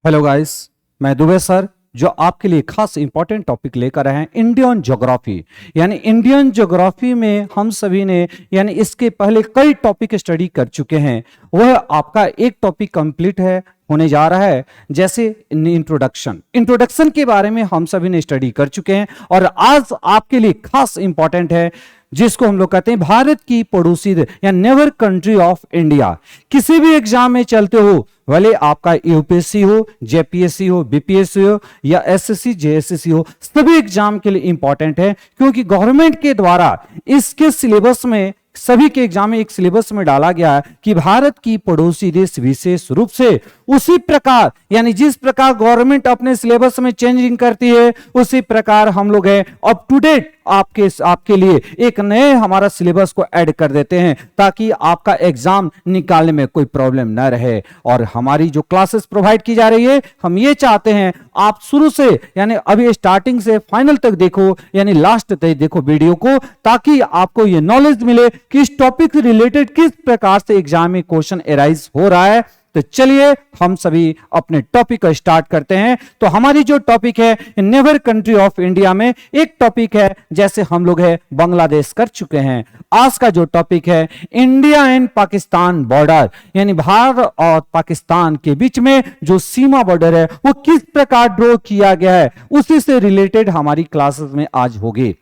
Hello guys, मैं Dubey sir जो आपके लिए खास इंपॉर्टेंट टॉपिक लेकर आए हैं इंडियन ज्योग्राफी। यानी इंडियन ज्योग्राफी में हम सभी ने यानी इसके पहले कई टॉपिक स्टडी कर चुके हैं। वह आपका एक टॉपिक कंप्लीट है होने जा रहा है, जैसे इंट्रोडक्शन के बारे में हम सभी ने स्टडी कर चुके हैं और आज आपके लिए खास इंपॉर्टेंट है जिसको हम लोग कहते हैं भारत की पड़ोसी या नेबर कंट्री ऑफ इंडिया। किसी भी एग्जाम में चलते हो, भले आपका यूपीएससी हो, जेपीएससी हो, बीपीएससी हो या एसएससी जेएसएससी हो, सभी एग्जाम के लिए इंपॉर्टेंट है क्योंकि गवर्नमेंट के द्वारा इसके सिलेबस में सभी के एग्जाम में एक सिलेबस में डाला गया है कि भारत की पड़ोसी देश विशेष रूप से उसी प्रकार यानी जिस प्रकार गवर्नमेंट अपने सिलेबस में चेंजिंग करती है उसी प्रकार हम लोग है अप टू डेट आपके लिए एक नए हमारा सिलेबस को ऐड कर देते हैं ताकि आपका एग्जाम निकालने में कोई प्रॉब्लम ना रहे। और हमारी जो क्लासेस प्रोवाइड की जा रही है, हम ये चाहते हैं आप शुरू से यानी अभी स्टार्टिंग से फाइनल तक देखो, यानी लास्ट तक देखो वीडियो को, ताकि आपको ये नॉलेज मिले कि इस टॉपिक से रिलेटेड किस प्रकार से एग्जाम में क्वेश्चन एराइज हो रहा है। तो चलिए हम सभी अपने टॉपिक को स्टार्ट करते हैं। तो हमारी जो टॉपिक है नेबर कंट्री ऑफ इंडिया में एक टॉपिक है, जैसे हम लोग है बांग्लादेश कर चुके हैं। आज का जो टॉपिक है इंडिया एंड पाकिस्तान बॉर्डर, यानी भारत और पाकिस्तान के बीच में जो सीमा बॉर्डर है वो किस प्रकार ड्रॉ किया गया है, उसी से रिलेटेड हमारी क्लासेस में आज होगी।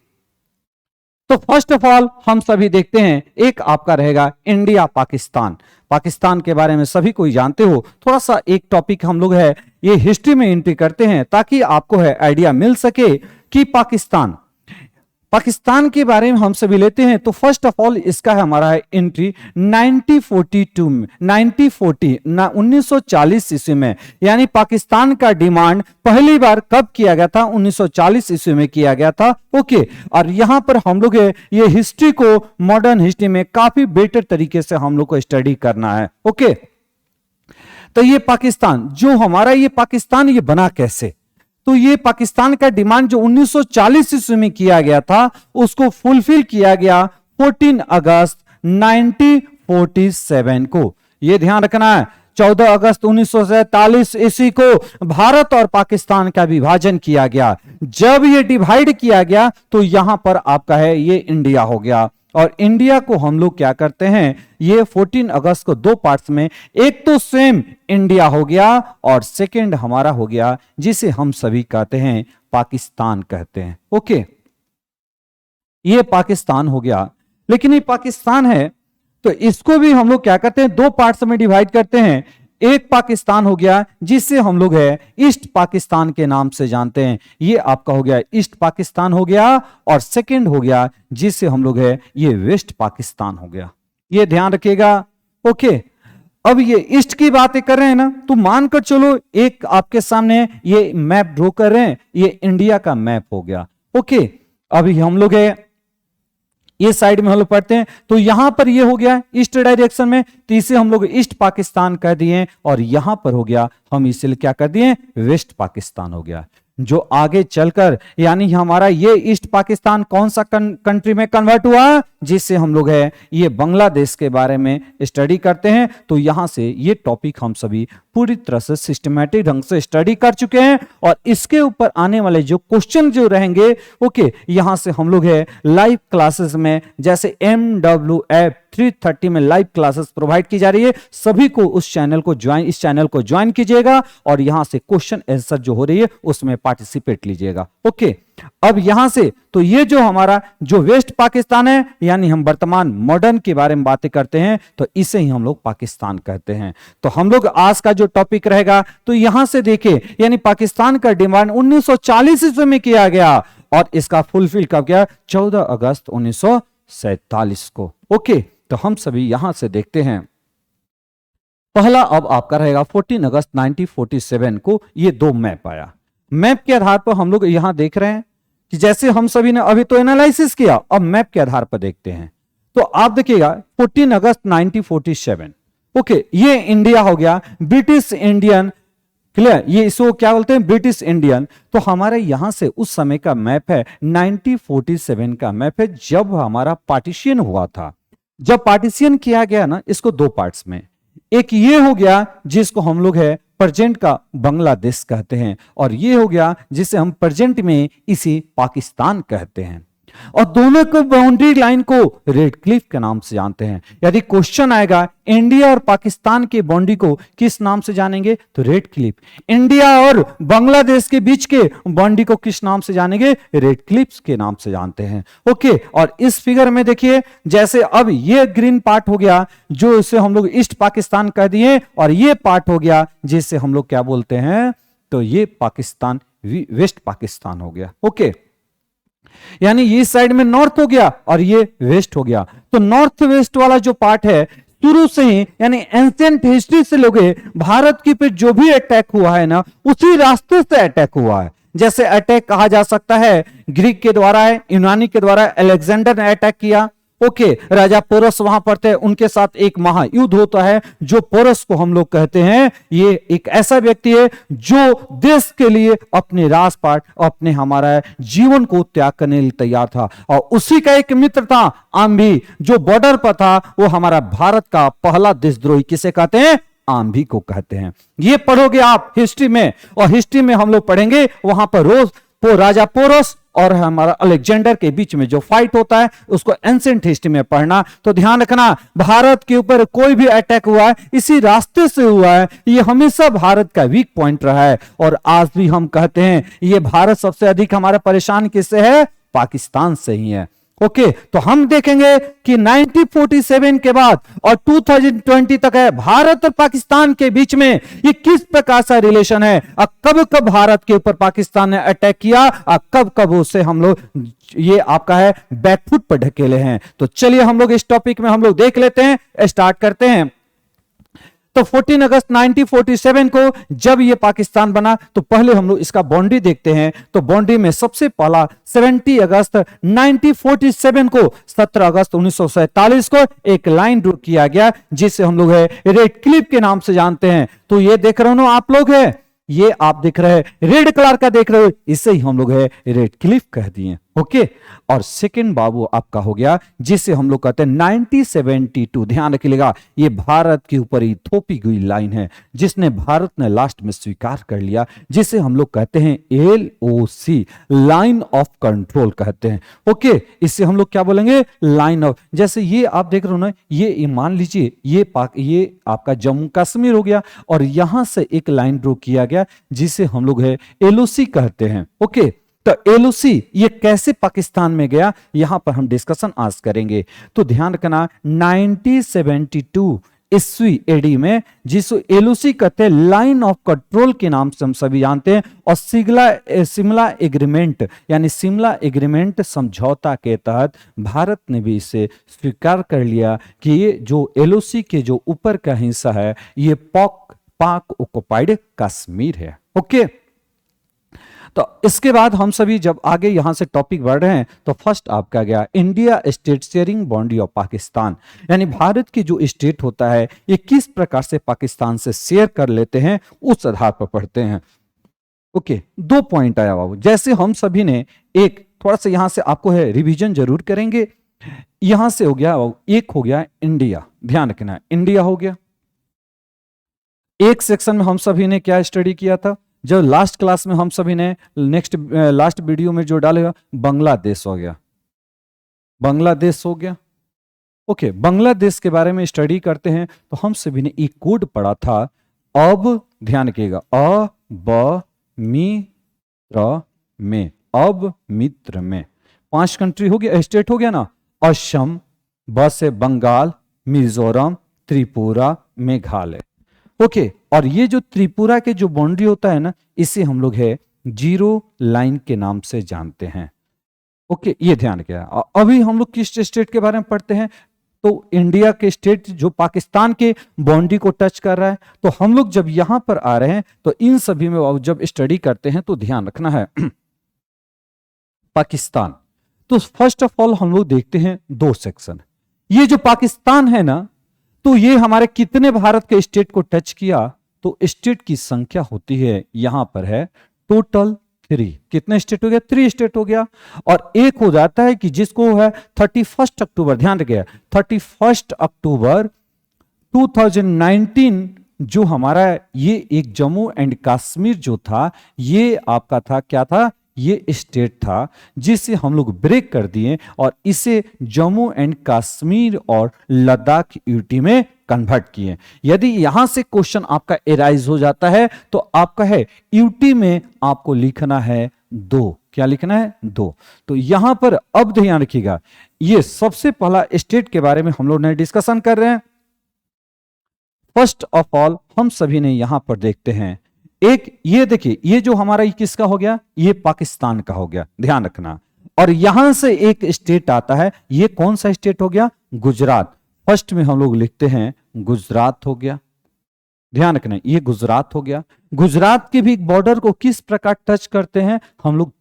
तो फर्स्ट ऑफ ऑल हम सभी देखते हैं, एक आपका रहेगा इंडिया पाकिस्तान। पाकिस्तान के बारे में सभी कोई जानते हो, थोड़ा सा एक टॉपिक हम लोग है ये हिस्ट्री में एंट्री करते हैं ताकि आपको है आइडिया मिल सके कि पाकिस्तान के बारे में हम सभी लेते हैं। तो फर्स्ट ऑफ ऑल इसका है हमारा है एंट्री 1942 में 1940 ईस्वी में, यानी पाकिस्तान का डिमांड पहली बार कब किया गया था? 1940 ईस्वी में किया गया था। ओके, और यहां पर हम लोग ये हिस्ट्री को मॉडर्न हिस्ट्री में काफी बेटर तरीके से हम लोग को स्टडी करना है। ओके, तो ये पाकिस्तान जो हमारा ये पाकिस्तान ये बना कैसे? तो ये पाकिस्तान का डिमांड जो 1940 ईस्वी में किया गया था उसको फुलफिल किया गया 14 अगस्त 1947 को। ये ध्यान रखना है, 14 अगस्त 1947 ईस्वी को भारत और पाकिस्तान का विभाजन किया गया। जब ये डिवाइड किया गया तो यहां पर आपका है ये इंडिया हो गया। और इंडिया को हम लोग क्या करते हैं, ये 14 अगस्त को दो पार्ट्स में, एक तो सेम इंडिया हो गया और सेकंड हमारा हो गया जिसे हम सभी कहते हैं पाकिस्तान कहते हैं। ओके, ये पाकिस्तान हो गया, लेकिन ये पाकिस्तान है तो इसको भी हम लोग क्या करते हैं, दो पार्ट्स में डिवाइड करते हैं। एक पाकिस्तान हो गया जिससे हम लोग है ईस्ट पाकिस्तान के नाम से जानते हैं, ये आपका हो गया ईस्ट पाकिस्तान हो गया। और सेकंड हो गया जिससे हम लोग है ये वेस्ट पाकिस्तान हो गया, ये ध्यान रखिएगा। ओके, अब ये ईस्ट की बातें कर रहे हैं ना, तो मानकर चलो एक आपके सामने ये मैप ड्रॉ कर रहे हैं, ये इंडिया का मैप हो गया। ओके, अभी हम लोग है ये साइड में हम लोग पढ़ते हैं, तो यहां पर ये हो गया ईस्ट डायरेक्शन में, तो इसे हम लोग ईस्ट पाकिस्तान कर दिए। और यहां पर हो गया हम इसे क्या कर दिए, वेस्ट पाकिस्तान हो गया। जो आगे चलकर यानी हमारा ये ईस्ट पाकिस्तान कौन सा कंट्री में कन्वर्ट हुआ, जिससे हम लोग है ये बांग्लादेश के बारे में स्टडी करते हैं। तो यहां से ये टॉपिक हम सभी पूरी तरह से सिस्टमैटिक ढंग से स्टडी कर चुके हैं और इसके ऊपर आने वाले जो क्वेश्चन जो रहेंगे, ओके, यहां से हम लोग है लाइव क्लासेस में, जैसे MWF 330 में लाइव क्लासेस प्रोवाइड की जा रही है। सभी को इस चैनल को ज्वाइन कीजिएगा और यहां से क्वेश्चन आंसर जो हो रही है उसमें पार्टिसिपेट लीजिएगा। ओके, अब यहां से तो ये जो हमारा जो वेस्ट पाकिस्तान है, यानी हम वर्तमान मॉडर्न के बारे में बातें करते हैं, तो इसे ही हम लोग पाकिस्तान कहते हैं। तो हम लोग आज का जो टॉपिक रहेगा, तो यहां से देखिए, यानी पाकिस्तान का डिमांड 1940 ईस्वी में किया गया और इसका फुलफिल कब किया, 14 अगस्त 1947 को। ओके, तो हम सभी यहां से देखते हैं, पहला अब आपका रहेगा 14 अगस्त 1947 को ये दो मैप आया। मैप के आधार पर हम लोग यहां देख रहे हैं कि जैसे हम सभी ने अभी तो एनालिसिस किया, अब मैप के आधार पर देखते हैं। तो आप देखिएगा 14 अगस्त 1947, ओके, ये इंडिया हो गया, ब्रिटिश इंडियन, क्लियर, ये इसको क्या बोलते हैं, ब्रिटिश इंडियन। तो हमारे यहां से उस समय का मैप है 1947 का मैप है, जब हमारा पार्टीशन हुआ था। जब पार्टीशन किया गया ना इसको दो पार्ट्स में, एक ये हो गया जिसको हम लोग है प्रेजेंट का बांग्लादेश कहते हैं, और ये हो गया जिसे हम प्रेजेंट में इसे पाकिस्तान कहते हैं। और दोनों को बाउंड्री लाइन को रेड क्लिफ के नाम से जानते हैं। यदि क्वेश्चन आएगा इंडिया और पाकिस्तान की बाउंड्री को किस नाम से जानेंगे, तो रेड क्लिफ। इंडिया और बांग्लादेश के बीच के बाउंड्री को किस नाम से जानेंगे, रेड क्लिफ्स के नाम से जानते हैं। ओके, और इस फिगर में देखिए, जैसे अब ये ग्रीन पार्ट हो गया जो इसे हम लोग ईस्ट पाकिस्तान कह दिए, और ये पार्ट हो गया जिसे हम लोग क्या बोलते हैं, तो ये पाकिस्तान वेस्ट पाकिस्तान हो गया। ओके, यानी ये साइड में नॉर्थ हो गया और ये वेस्ट हो गया। तो नॉर्थ वेस्ट वाला जो पार्ट है शुरू से ही, यानी एंशिएंट हिस्ट्री से लोग भारत की पे जो भी अटैक हुआ है ना, उसी रास्ते से अटैक हुआ है। जैसे अटैक कहा जा सकता है ग्रीक के द्वारा है, यूनानी के द्वारा अलेक्जेंडर ने अटैक किया। ओके, राजा पोरस वहां पर थे, उनके साथ एक महायुद्ध होता है। जो पोरस को हम लोग कहते हैं, ये एक ऐसा व्यक्ति है जो देश के लिए अपने राजपाट, अपने हमारा जीवन को त्याग करने के लिए तैयार था। और उसी का एक मित्र था आम्भी, जो बॉर्डर पर था। वो हमारा भारत का पहला देशद्रोही किसे कहते हैं, आम्भी को कहते हैं। ये पढ़ोगे आप हिस्ट्री में, और हिस्ट्री में हम लोग पढ़ेंगे वहां पर राजा पोरस और हमारा अलेक्जेंडर के बीच में जो फाइट होता है उसको एंशिएंट हिस्ट्री में पढ़ना। तो ध्यान रखना, भारत के ऊपर कोई भी अटैक हुआ है इसी रास्ते से हुआ है। ये हमेशा भारत का वीक पॉइंट रहा है, और आज भी हम कहते हैं ये भारत सबसे अधिक हमारा परेशान किससे है, पाकिस्तान से ही है। ओके, तो हम देखेंगे कि 1947 के बाद और 2020 तक है भारत और पाकिस्तान के बीच में ये किस प्रकार का रिलेशन है, और कब कब भारत के ऊपर पाकिस्तान ने अटैक किया और कब कब उससे हम लोग ये आपका है बैकफुट पर ढकेले हैं। तो चलिए हम लोग इस टॉपिक में हम लोग देख लेते हैं, स्टार्ट करते हैं। तो 14 अगस्त 1947 को जब ये पाकिस्तान बना, तो पहले हम लोग इसका बाउंड्री देखते हैं। तो बाउंड्री में सबसे पहला 70 अगस्त 1947 को 17 अगस्त 1947 को एक लाइन ड्रॉ किया गया जिसे हम लोग है रेड क्लिफ के नाम से जानते हैं। तो ये देख रहे हो ना आप लोग, है ये आप देख रहे हैं रेड कलर का देख रहे हो, इसे ही हम लोग है रेड क्लिफ कह दिए। ओके, और सेकंड बाबू आपका हो गया जिसे हम लोग कहते हैं 1972। ध्यान रखिएगा, ये भारत के ऊपर ही थोपी गई लाइन है जिसने भारत ने लास्ट में स्वीकार कर लिया, जिसे हम लोग कहते हैं LOC, लाइन ऑफ कंट्रोल कहते हैं। ओके, इससे हम लोग क्या बोलेंगे, लाइन ऑफ। जैसे ये आप देख रहे हो ना, ये मान लीजिए ये आपका जम्मू कश्मीर हो गया, और यहां से एक लाइन ड्रॉ किया गया जिसे हम लोग है LOC कहते हैं। ओके, तो LOC ये कैसे पाकिस्तान में गया, यहां पर हम डिस्कशन आज करेंगे। तो ध्यान रखना, 1972 ईस्वी एडी में जिसको LOC कहते हैं लाइन ऑफ कंट्रोल के नाम से हम सभी जानते हैं, और शिमला एग्रीमेंट यानी शिमला एग्रीमेंट समझौता के तहत भारत ने भी इसे स्वीकार कर लिया कि ये जो LOC के जो ऊपर का हिस्सा है ये पाक ऑक्युपाइड कश्मीर है। ओके, तो इसके बाद हम सभी जब आगे यहां से टॉपिक बढ़ रहे हैं, तो फर्स्ट आपका गया India state sharing boundary of Pakistan, यानी भारत की जो स्टेट होता है ये किस प्रकार से पाकिस्तान से शेयर कर लेते हैं, उस आधार पर पढ़ते हैं। ओके, 2 पॉइंट आया बाबू, जैसे हम सभी ने एक थोड़ा सा यहां से आपको है रिवीजन जरूर करेंगे। यहां से हो गया एक हो गया इंडिया, ध्यान रखना इंडिया हो गया। एक सेक्शन में हम सभी ने क्या स्टडी किया था, जब लास्ट क्लास में हम सभी ने लास्ट वीडियो में जो डालेगा बांग्लादेश हो गया, बांग्लादेश हो गया। ओके, बांग्लादेश के बारे में स्टडी करते हैं तो हम सभी ने एक कोड पढ़ा था, अब ध्यान रखिएगा, अब मित्र में, अब मित्र में 5 कंट्री हो गया, स्टेट हो गया ना, असम, ब से बंगाल, मिजोरम, त्रिपुरा, मेघालय। ओके, और ये जो त्रिपुरा के जो बाउंड्री होता है ना, इसे हम लोग है 0 लाइन के नाम से जानते हैं। ओके, ये ध्यान किया। अभी हम लोग किस स्टेट के बारे में पढ़ते हैं, तो इंडिया के स्टेट जो पाकिस्तान के बाउंड्री को टच कर रहा है। तो हम लोग जब यहां पर आ रहे हैं तो इन सभी में जब स्टडी करते हैं तो ध्यान रखना है पाकिस्तान। तो फर्स्ट ऑफ ऑल हम लोग देखते हैं 2 सेक्शन। ये जो पाकिस्तान है ना, तो ये हमारे कितने भारत के स्टेट को टच किया, तो स्टेट की संख्या होती है यहां पर है टोटल 3। कितने स्टेट हो गया, 3 स्टेट हो गया। और एक हो जाता है कि जिसको है 31 अक्टूबर, ध्यान रखिए 31 अक्टूबर 2019 जो हमारा ये एक जम्मू एंड कश्मीर जो था, ये आपका था क्या था, ये स्टेट था जिसे हम लोग ब्रेक कर दिए और इसे जम्मू एंड कश्मीर और लद्दाख यूटी में कन्वर्ट किए। यदि यहां से क्वेश्चन आपका एराइज हो जाता है तो आपका है यूटी में आपको लिखना है 2। क्या लिखना है? 2। तो यहां पर अब ध्यान रखिएगा, ये सबसे पहला स्टेट के बारे में हम लोग डिस्कशन कर रहे हैं। फर्स्ट ऑफ ऑल हम सभी ने यहां पर देखते हैं, एक ये देखिए, ये जो हमारा ये किसका हो गया, ये पाकिस्तान का हो गया, ध्यान रखना। और यहां से एक स्टेट आता है, ये कौन सा स्टेट हो गया? गुजरात। फर्स्ट में हम लोग लिखते हैं गुजरात हो गया, ध्यान रखना, ये गुजरात हो गया। गुजरात के भी बॉर्डर को किस प्रकार टच करते हैं हम लोग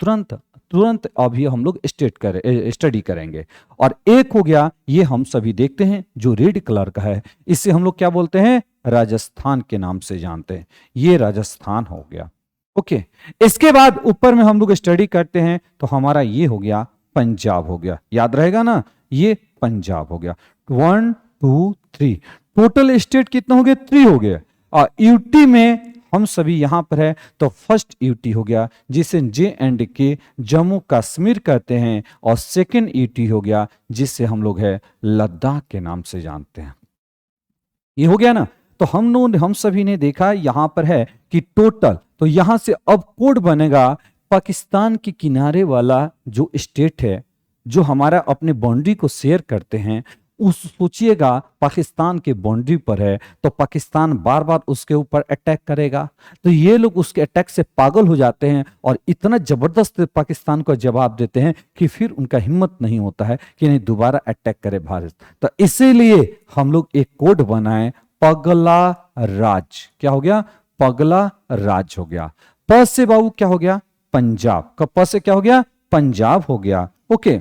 तुरंत अभी हम लोग स्टडी करेंगे। और एक हो गया, ये हम सभी देखते हैं जो रेड कलर का है, इसे हम लोग क्या बोलते हैं? राजस्थान के नाम से जानते हैं, ये राजस्थान हो गया। ओके, इसके बाद ऊपर में हम लोग स्टडी करते हैं तो हमारा ये हो गया पंजाब हो गया, याद रहेगा ना, ये पंजाब हो गया। 1 2 3 टोटल स्टेट कितने हो गए? 3 हो गए। और यूटी में हम सभी यहां पर है तो फर्स्ट यूटी हो गया जिसे J&K जम्मू कश्मीर कहते हैं, और सेकंड यूटी हो गया जिसे हम लोग है लद्दाख के नाम से जानते हैं। ये हो गया ना। तो हम सभी ने देखा यहां पर है कि टोटल, तो यहां से अब कोड बनेगा पाकिस्तान के किनारे वाला जो स्टेट है जो हमारा अपने बाउंड्री को शेयर करते हैं, उस सोचिएगा पाकिस्तान के बाउंड्री पर है तो पाकिस्तान बार बार उसके ऊपर अटैक करेगा, तो ये लोग उसके अटैक से पागल हो जाते हैं और इतना जबरदस्त पाकिस्तान को जवाब देते हैं कि फिर उनका हिम्मत नहीं होता है कि नहीं दोबारा अटैक करे भारत। तो इसीलिए हम लोग एक कोड बनाए, पगला राज। क्या हो गया? पगला राज हो गया। प से बाबू क्या हो गया? पंजाब। प से क्या हो गया? पंजाब हो गया। ओके,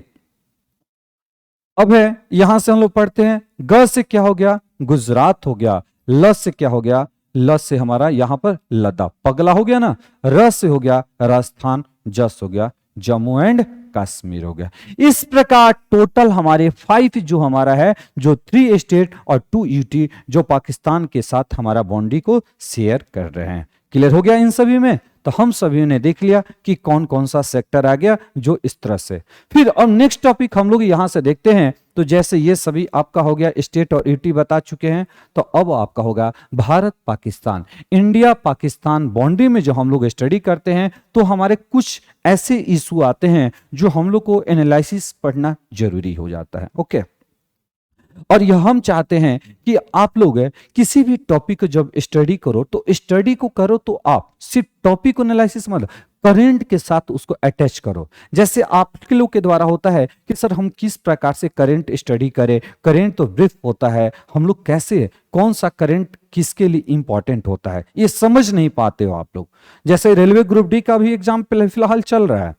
अब है यहां से हम लोग पढ़ते हैं, ग से क्या हो गया? गुजरात हो गया। ल से क्या हो गया? ल से हमारा यहां पर लद्दाख, पगला हो गया ना। र से हो गया राजस्थान, जस हो गया जम्मू एंड कश्मीर हो गया। इस प्रकार टोटल हमारे 5 जो हमारा है, जो 3 स्टेट और 2 यूटी जो पाकिस्तान के साथ हमारा बाउंड्री को शेयर कर रहे हैं। क्लियर हो गया इन सभी में? तो हम सभी ने देख लिया कि कौन कौन सा सेक्टर आ गया जो इस तरह से। फिर अब नेक्स्ट टॉपिक हम लोग यहां से देखते हैं, तो जैसे ये सभी आपका हो गया स्टेट और यूटी बता चुके हैं, तो अब आपका होगा भारत पाकिस्तान, इंडिया पाकिस्तान बाउंड्री में जो हम लोग स्टडी करते हैं तो हमारे कुछ ऐसे इशू आते हैं जो हम लोग को एनालिसिस पढ़ना जरूरी हो जाता है। ओके, और यह हम चाहते हैं कि आप लोग किसी भी टॉपिक को जब स्टडी करो तो स्टडी को करो तो आप सिर्फ टॉपिक एनालिसिस मतलब करंट के साथ उसको अटैच करो। जैसे आप लोग के द्वारा होता है कि सर हम किस प्रकार से करंट स्टडी करें, करंट तो ब्रीफ होता है, हम लोग कैसे कौन सा करंट किसके लिए इंपॉर्टेंट होता है ये समझ नहीं पाते हो आप लोग। जैसे रेलवे ग्रुप डी का भी एग्जाम फिलहाल चल रहा है,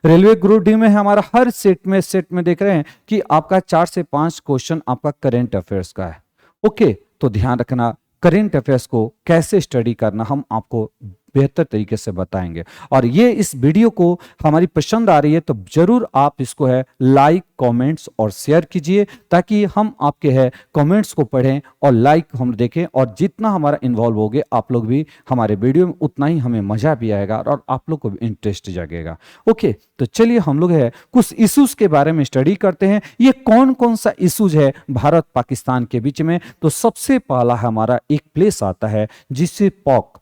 रेलवे ग्रुप डी में हमारा हर सेट में देख रहे हैं कि आपका 4 से 5 क्वेश्चन आपका करंट अफेयर्स का है। ओके, तो ध्यान रखना करंट अफेयर्स को कैसे स्टडी करना हम आपको बेहतर तरीके से बताएंगे। और ये इस वीडियो को हमारी पसंद आ रही है तो जरूर आप इसको है लाइक, कमेंट्स और शेयर कीजिए ताकि हम आपके है कमेंट्स को पढ़ें और लाइक हम देखें, और जितना हमारा इन्वॉल्व होगे आप लोग भी हमारे वीडियो में उतना ही हमें मजा भी आएगा और आप लोग को भी इंटरेस्ट जागेगा। ओके, तो चलिए हम लोग है कुछ इश्यूज के बारे में स्टडी करते हैं। ये कौन कौन सा इश्यूज है भारत पाकिस्तान के बीच में? तो सबसे पहला हमारा एक प्लेस आता है जिसे पाक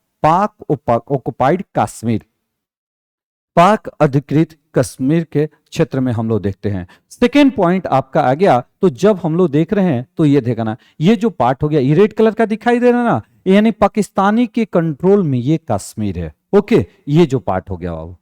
ऑक्युपाइड कश्मीर, पाक अधिकृत कश्मीर के क्षेत्र में हम लोग देखते हैं। सेकेंड पॉइंट आपका आ गया, तो जब हम लोग देख रहे हैं तो ये देखना, ये जो पार्ट हो गया ये रेड कलर का दिखाई दे रहा है ना, यानी पाकिस्तानी के कंट्रोल में ये कश्मीर है। ओके, ये जो पार्ट हो गया बाबू।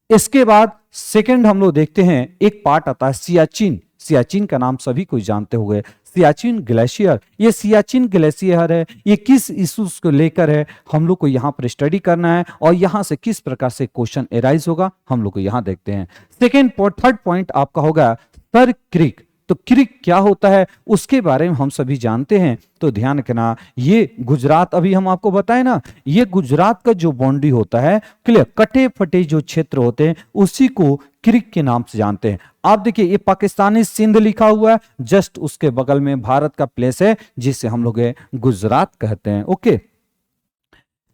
इसके बाद सेकेंड हम लोग देखते हैं एक पार्ट आता है सियाचिन। सियाचिन का नाम सभी कोई जानते हुए, सियाचिन ग्लेशियर। ये सियाचिन ग्लेशियर है, ये किस इश्यूज को लेकर है हम लोग को यहाँ पर स्टडी करना है और यहाँ से किस प्रकार से क्वेश्चन एराइज होगा हम लोग को यहाँ देखते हैं। थर्ड पॉइंट आपका होगा सर क्रिक। तो क्रिक क्या होता है उसके बारे में हम सभी जानते हैं, तो ध्यान रखना ये गुजरात, अभी हम आपको बताए ना, ये गुजरात का जो बाउंड्री होता है, क्लियर, कटे फटे जो क्षेत्र होते हैं उसी को क्रिक के नाम से जानते हैं। आप देखिए ये पाकिस्तानी सिंध लिखा हुआ है, जस्ट उसके बगल में भारत का प्लेस है जिसे हम लोग गुजरात कहते हैं। ओके,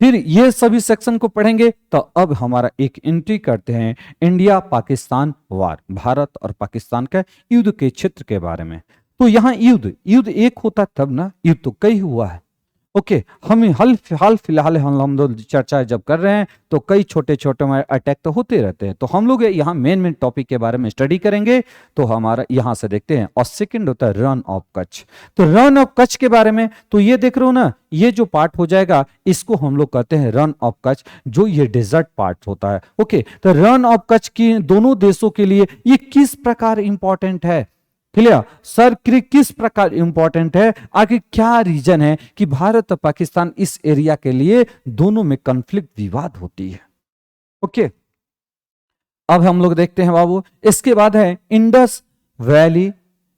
फिर ये सभी सेक्शन को पढ़ेंगे तो अब हमारा एक एंट्री करते हैं इंडिया पाकिस्तान वार, भारत और पाकिस्तान का युद्ध के क्षेत्र के बारे में। तो यहाँ युद्ध युद्ध एक होता तब ना, युद्ध तो कई हुआ है। ओके, हम हाल फिलहाल हम लोग चर्चा जब कर रहे हैं तो कई छोटे छोटे अटैक तो होते रहते हैं। तो हम लोग यहाँ मेन टॉपिक के बारे में स्टडी करेंगे। तो हमारा यहाँ से देखते हैं, और सेकंड होता है रन ऑफ कच्छ। तो रन ऑफ कच्छ के बारे में तो ये देख रहे हो ना, ये जो पार्ट हो जाएगा इसको हम लोग कहते हैं रन ऑफ कच्छ, जो ये डेजर्ट पार्ट होता है। ओके, तो रन ऑफ कच्छ की दोनों देशों के लिए ये किस प्रकार इंपॉर्टेंट है, क्लियर सर, किस प्रकार इंपॉर्टेंट है, आगे क्या रीजन है कि भारत और पाकिस्तान इस एरिया के लिए दोनों में कॉन्फ्लिक्ट विवाद होती है। ओके, अब हम लोग देखते हैं बाबू, इसके बाद है Indus valley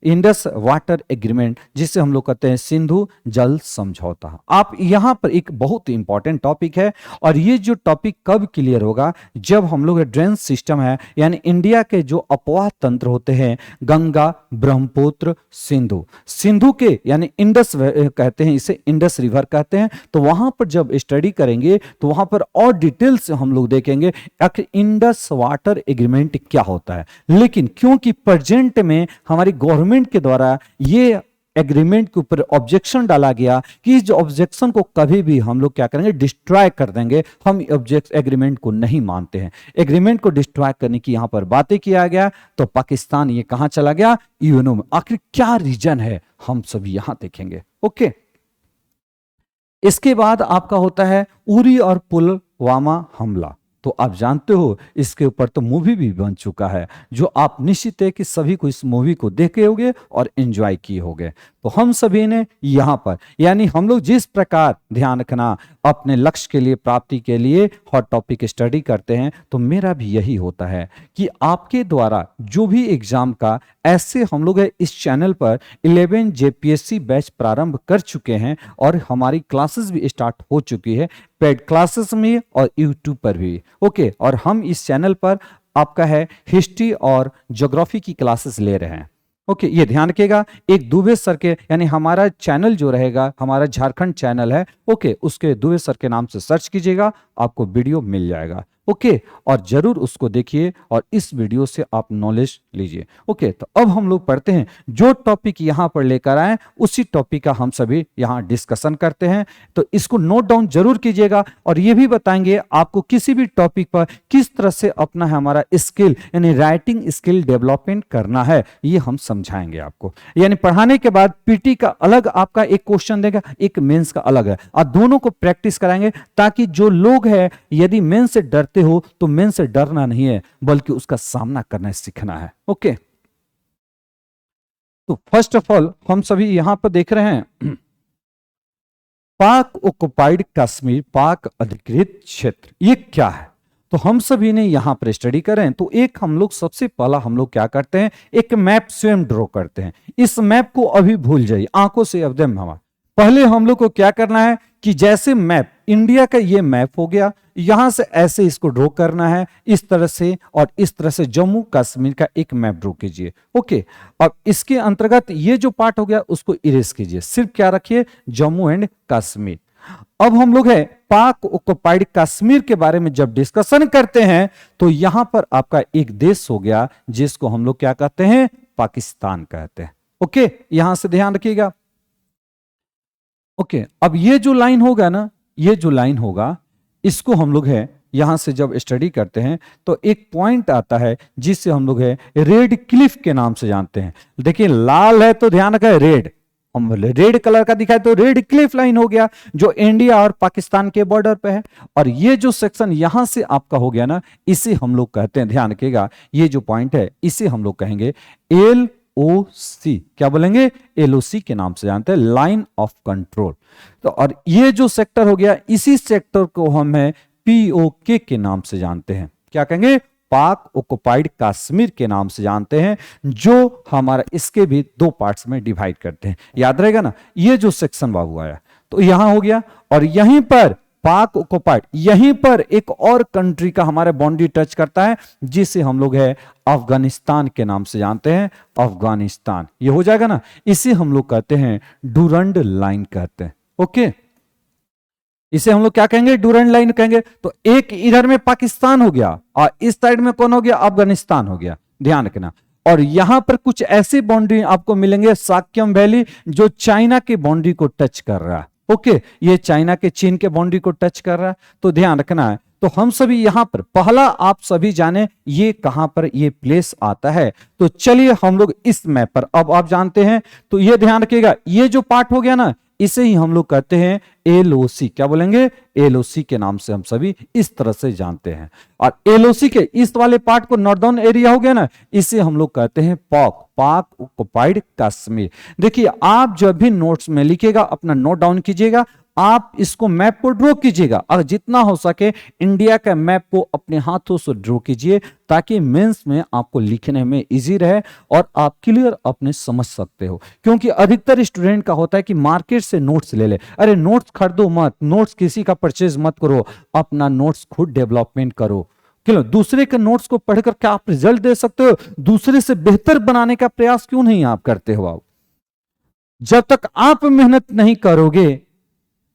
Indus water agreement, जिसे हम लोग कहते हैं सिंधु जल समझौता। आप यहां पर एक बहुत इंपॉर्टेंट टॉपिक है, और ये जो टॉपिक कब क्लियर होगा, जब हम लोग ड्रेन सिस्टम है यानी इंडिया के जो अपवाह तंत्र होते हैं, गंगा ब्रह्मपुत्र सिंधु, सिंधु के यानी इंडस कहते हैं, इसे इंडस रिवर कहते हैं। तो वहां पर जब स्टडी करेंगे तो वहां पर और डिटेल से हम लोग देखेंगे आखिर इंडस वाटर एग्रीमेंट क्या होता है। लेकिन क्योंकि प्रेजेंट में हमारी गवर्नमेंट के द्वारा ये एग्रीमेंट के ऊपर ऑब्जेक्शन डाला गया कि इस ऑब्जेक्शन को कभी भी हम लोग क्या करेंगे, डिस्ट्रॉय कर देंगे, हम एग्रीमेंट को नहीं मानते हैं। एग्रीमेंट को डिस्ट्रॉय करने की यहां पर बातें किया गया, तो पाकिस्तान ये कहां चला गया, यूएनओ में। आखिर क्या रीजन है हम सभी यहां देखेंगे। ओके, इसके बाद आपका होता है उरी और पुलवामा हमला। तो आप जानते हो इसके ऊपर तो मूवी भी बन चुका है, जो आप निश्चित है कि सभी को इस मूवी को देखे होंगे और एंजॉय किए होंगे। तो हम सभी ने यहां पर यानी हम लोग जिस प्रकार ध्यान रखना अपने लक्ष्य के लिए, प्राप्ति के लिए हॉट टॉपिक स्टडी करते हैं, तो मेरा भी यही होता है कि आपके द्वारा जो भी एग्जाम का, ऐसे हम लोग इस चैनल पर 11 जेपीएससी बैच प्रारंभ कर चुके हैं और हमारी क्लासेस भी स्टार्ट हो चुकी है, पेड क्लासेस में और यूट्यूब पर भी। ओके, और हम इस चैनल पर आपका है हिस्ट्री और ज्योग्राफी की क्लासेस ले रहे हैं। ओके, ये ध्यान रखिएगा, एक दुबे सर के यानी हमारा चैनल जो रहेगा, हमारा झारखंड चैनल है, ओके, उसके दुबे सर के नाम से सर्च कीजिएगा, आपको वीडियो मिल जाएगा। ओके, और जरूर उसको देखिए और इस वीडियो से आप नॉलेज लीजिए। ओके, तो अब हम लोग पढ़ते हैं, जो टॉपिक यहां पर लेकर आए उसी टॉपिक का हम सभी यहां डिस्कशन करते हैं। तो इसको नोट डाउन जरूर कीजिएगा, और ये भी बताएंगे आपको किसी भी टॉपिक पर किस तरह से अपना हमारा स्किल यानी राइटिंग स्किल डेवलपमेंट करना है, ये हम समझाएंगे आपको। यानी पढ़ाने के बाद पीटी का अलग आपका एक क्वेश्चन देगा, एक मेंस का अलग है, और दोनों को प्रैक्टिस कराएंगे, ताकि जो लोग हैं यदि मेंस से डरते हो तो मेंस से डरना नहीं है, बल्कि उसका सामना करना सीखना है। ओके, तो फर्स्ट ऑफ ऑल हम सभी यहां पर देख रहे हैं पाक ऑक्युपाइड कश्मीर, पाक अधिकृत क्षेत्र, ये क्या है। तो हम सभी ने यहां पर स्टडी करें, तो एक हम लोग सबसे पहला हम लोग क्या करते हैं, एक मैप स्वयं ड्रॉ करते हैं। इस मैप को अभी भूल जाइए, आंखों से एकदम हमारा पहले हम लोग को क्या करना है कि जैसे मैप इंडिया का ये मैप हो गया, यहां से ऐसे इसको ड्रॉ करना है इस तरह से, और इस तरह से जम्मू कश्मीर का एक मैप ड्रॉ कीजिए। ओके, अब इसके अंतर्गत ये जो पार्ट हो गया उसको इरेज कीजिए, सिर्फ क्या रखिए, जम्मू एंड कश्मीर। अब हम लोग है पाक ऑक्युपाइड कश्मीर के बारे में जब डिस्कशन करते हैं, तो यहां पर आपका एक देश हो गया जिसको हम लोग क्या कहते हैं, पाकिस्तान कहते हैं। ओके, यहां से ध्यान रखिएगा। ओके, अब ये जो लाइन होगा ना, ये जो लाइन होगा, इसको हम लोग है यहां से जब स्टडी करते हैं तो एक पॉइंट आता है जिससे हम लोग है रेड क्लिफ के नाम से जानते हैं। देखिए लाल है तो ध्यान रखें, रेड, हम रेड कलर का दिखाए तो रेड क्लिफ लाइन हो गया, जो इंडिया और पाकिस्तान के बॉर्डर पे है। और ये जो सेक्शन यहां से आपका हो गया ना, इसे हम लोग कहते हैं, ध्यान रखिएगा, ये जो पॉइंट है इसे हम लोग कहेंगे LOC, क्या बोलेंगे, LOC के नाम से जानते हैं, लाइन ऑफ कंट्रोल। तो और ये जो सेक्टर हो गया, इसी सेक्टर को हम है POK के नाम से जानते हैं, क्या कहेंगे, पाक ऑक्युपाइड कश्मीर के नाम से जानते हैं, जो हमारा इसके भी दो पार्ट्स में डिवाइड करते हैं। याद रहेगा ना, ये जो सेक्शन बाबू आया तो यहां हो गया, और यहीं पर पाक ऑक्युपाइड, यहीं पर एक और कंट्री का हमारे बाउंड्री टच करता है, जिसे हम लोग है अफगानिस्तान के नाम से जानते हैं, अफगानिस्तान, ये हो जाएगा ना, इसे हम लोग कहते हैं डूरंड लाइन कहते हैं। ओके, इसे हम लोग क्या कहेंगे, डूरेंट लाइन कहेंगे। तो एक इधर में पाकिस्तान हो गया और इस साइड में कौन हो गया, अफगानिस्तान हो गया, ध्यान रखना। और यहां पर कुछ ऐसी बाउंड्री आपको मिलेंगे, साक्यम वैली जो चाइना की बाउंड्री को टच कर रहा है। ओके, ये चाइना के चीन के बाउंड्री को टच कर रहा है, तो ध्यान रखना है। तो हम सभी यहां पर पहला आप सभी जाने ये कहां पर ये प्लेस आता है। तो चलिए हम लोग इस मैप पर अब आप जानते हैं। तो ये ध्यान रखिएगा, ये जो पार्ट हो गया ना, इसे ही हम लोग कहते हैं एलओसी। क्या बोलेंगे, एलओसी के नाम से हम सभी इस तरह से जानते हैं। और एलओसी के इस वाले पार्ट को नॉर्दर्न एरिया हो गया ना, इसे हम लोग कहते हैं पाक, पाक ऑक्युपाइड कश्मीर। देखिए आप जब भी नोट्स में लिखिएगा अपना नोट डाउन कीजिएगा, आप इसको मैप को ड्रॉ कीजिएगा और जितना हो सके इंडिया का मैप को अपने हाथों से ड्रॉ कीजिए, ताकि मेंस में आपको लिखने में इजी रहे और आप क्लियर अपने समझ सकते हो। क्योंकि अधिकतर स्टूडेंट का होता है कि मार्केट से नोट्स ले ले, अरे नोट्स खरीदो मत, नोट्स किसी का परचेज मत करो, अपना नोट्स खुद डेवलपमेंट करो। क्यों, दूसरे के नोट्स को पढ़कर क्या आप रिजल्ट दे सकते हो, दूसरे से बेहतर बनाने का प्रयास क्यों नहीं आप करते हो। आप जब तक आप मेहनत नहीं करोगे,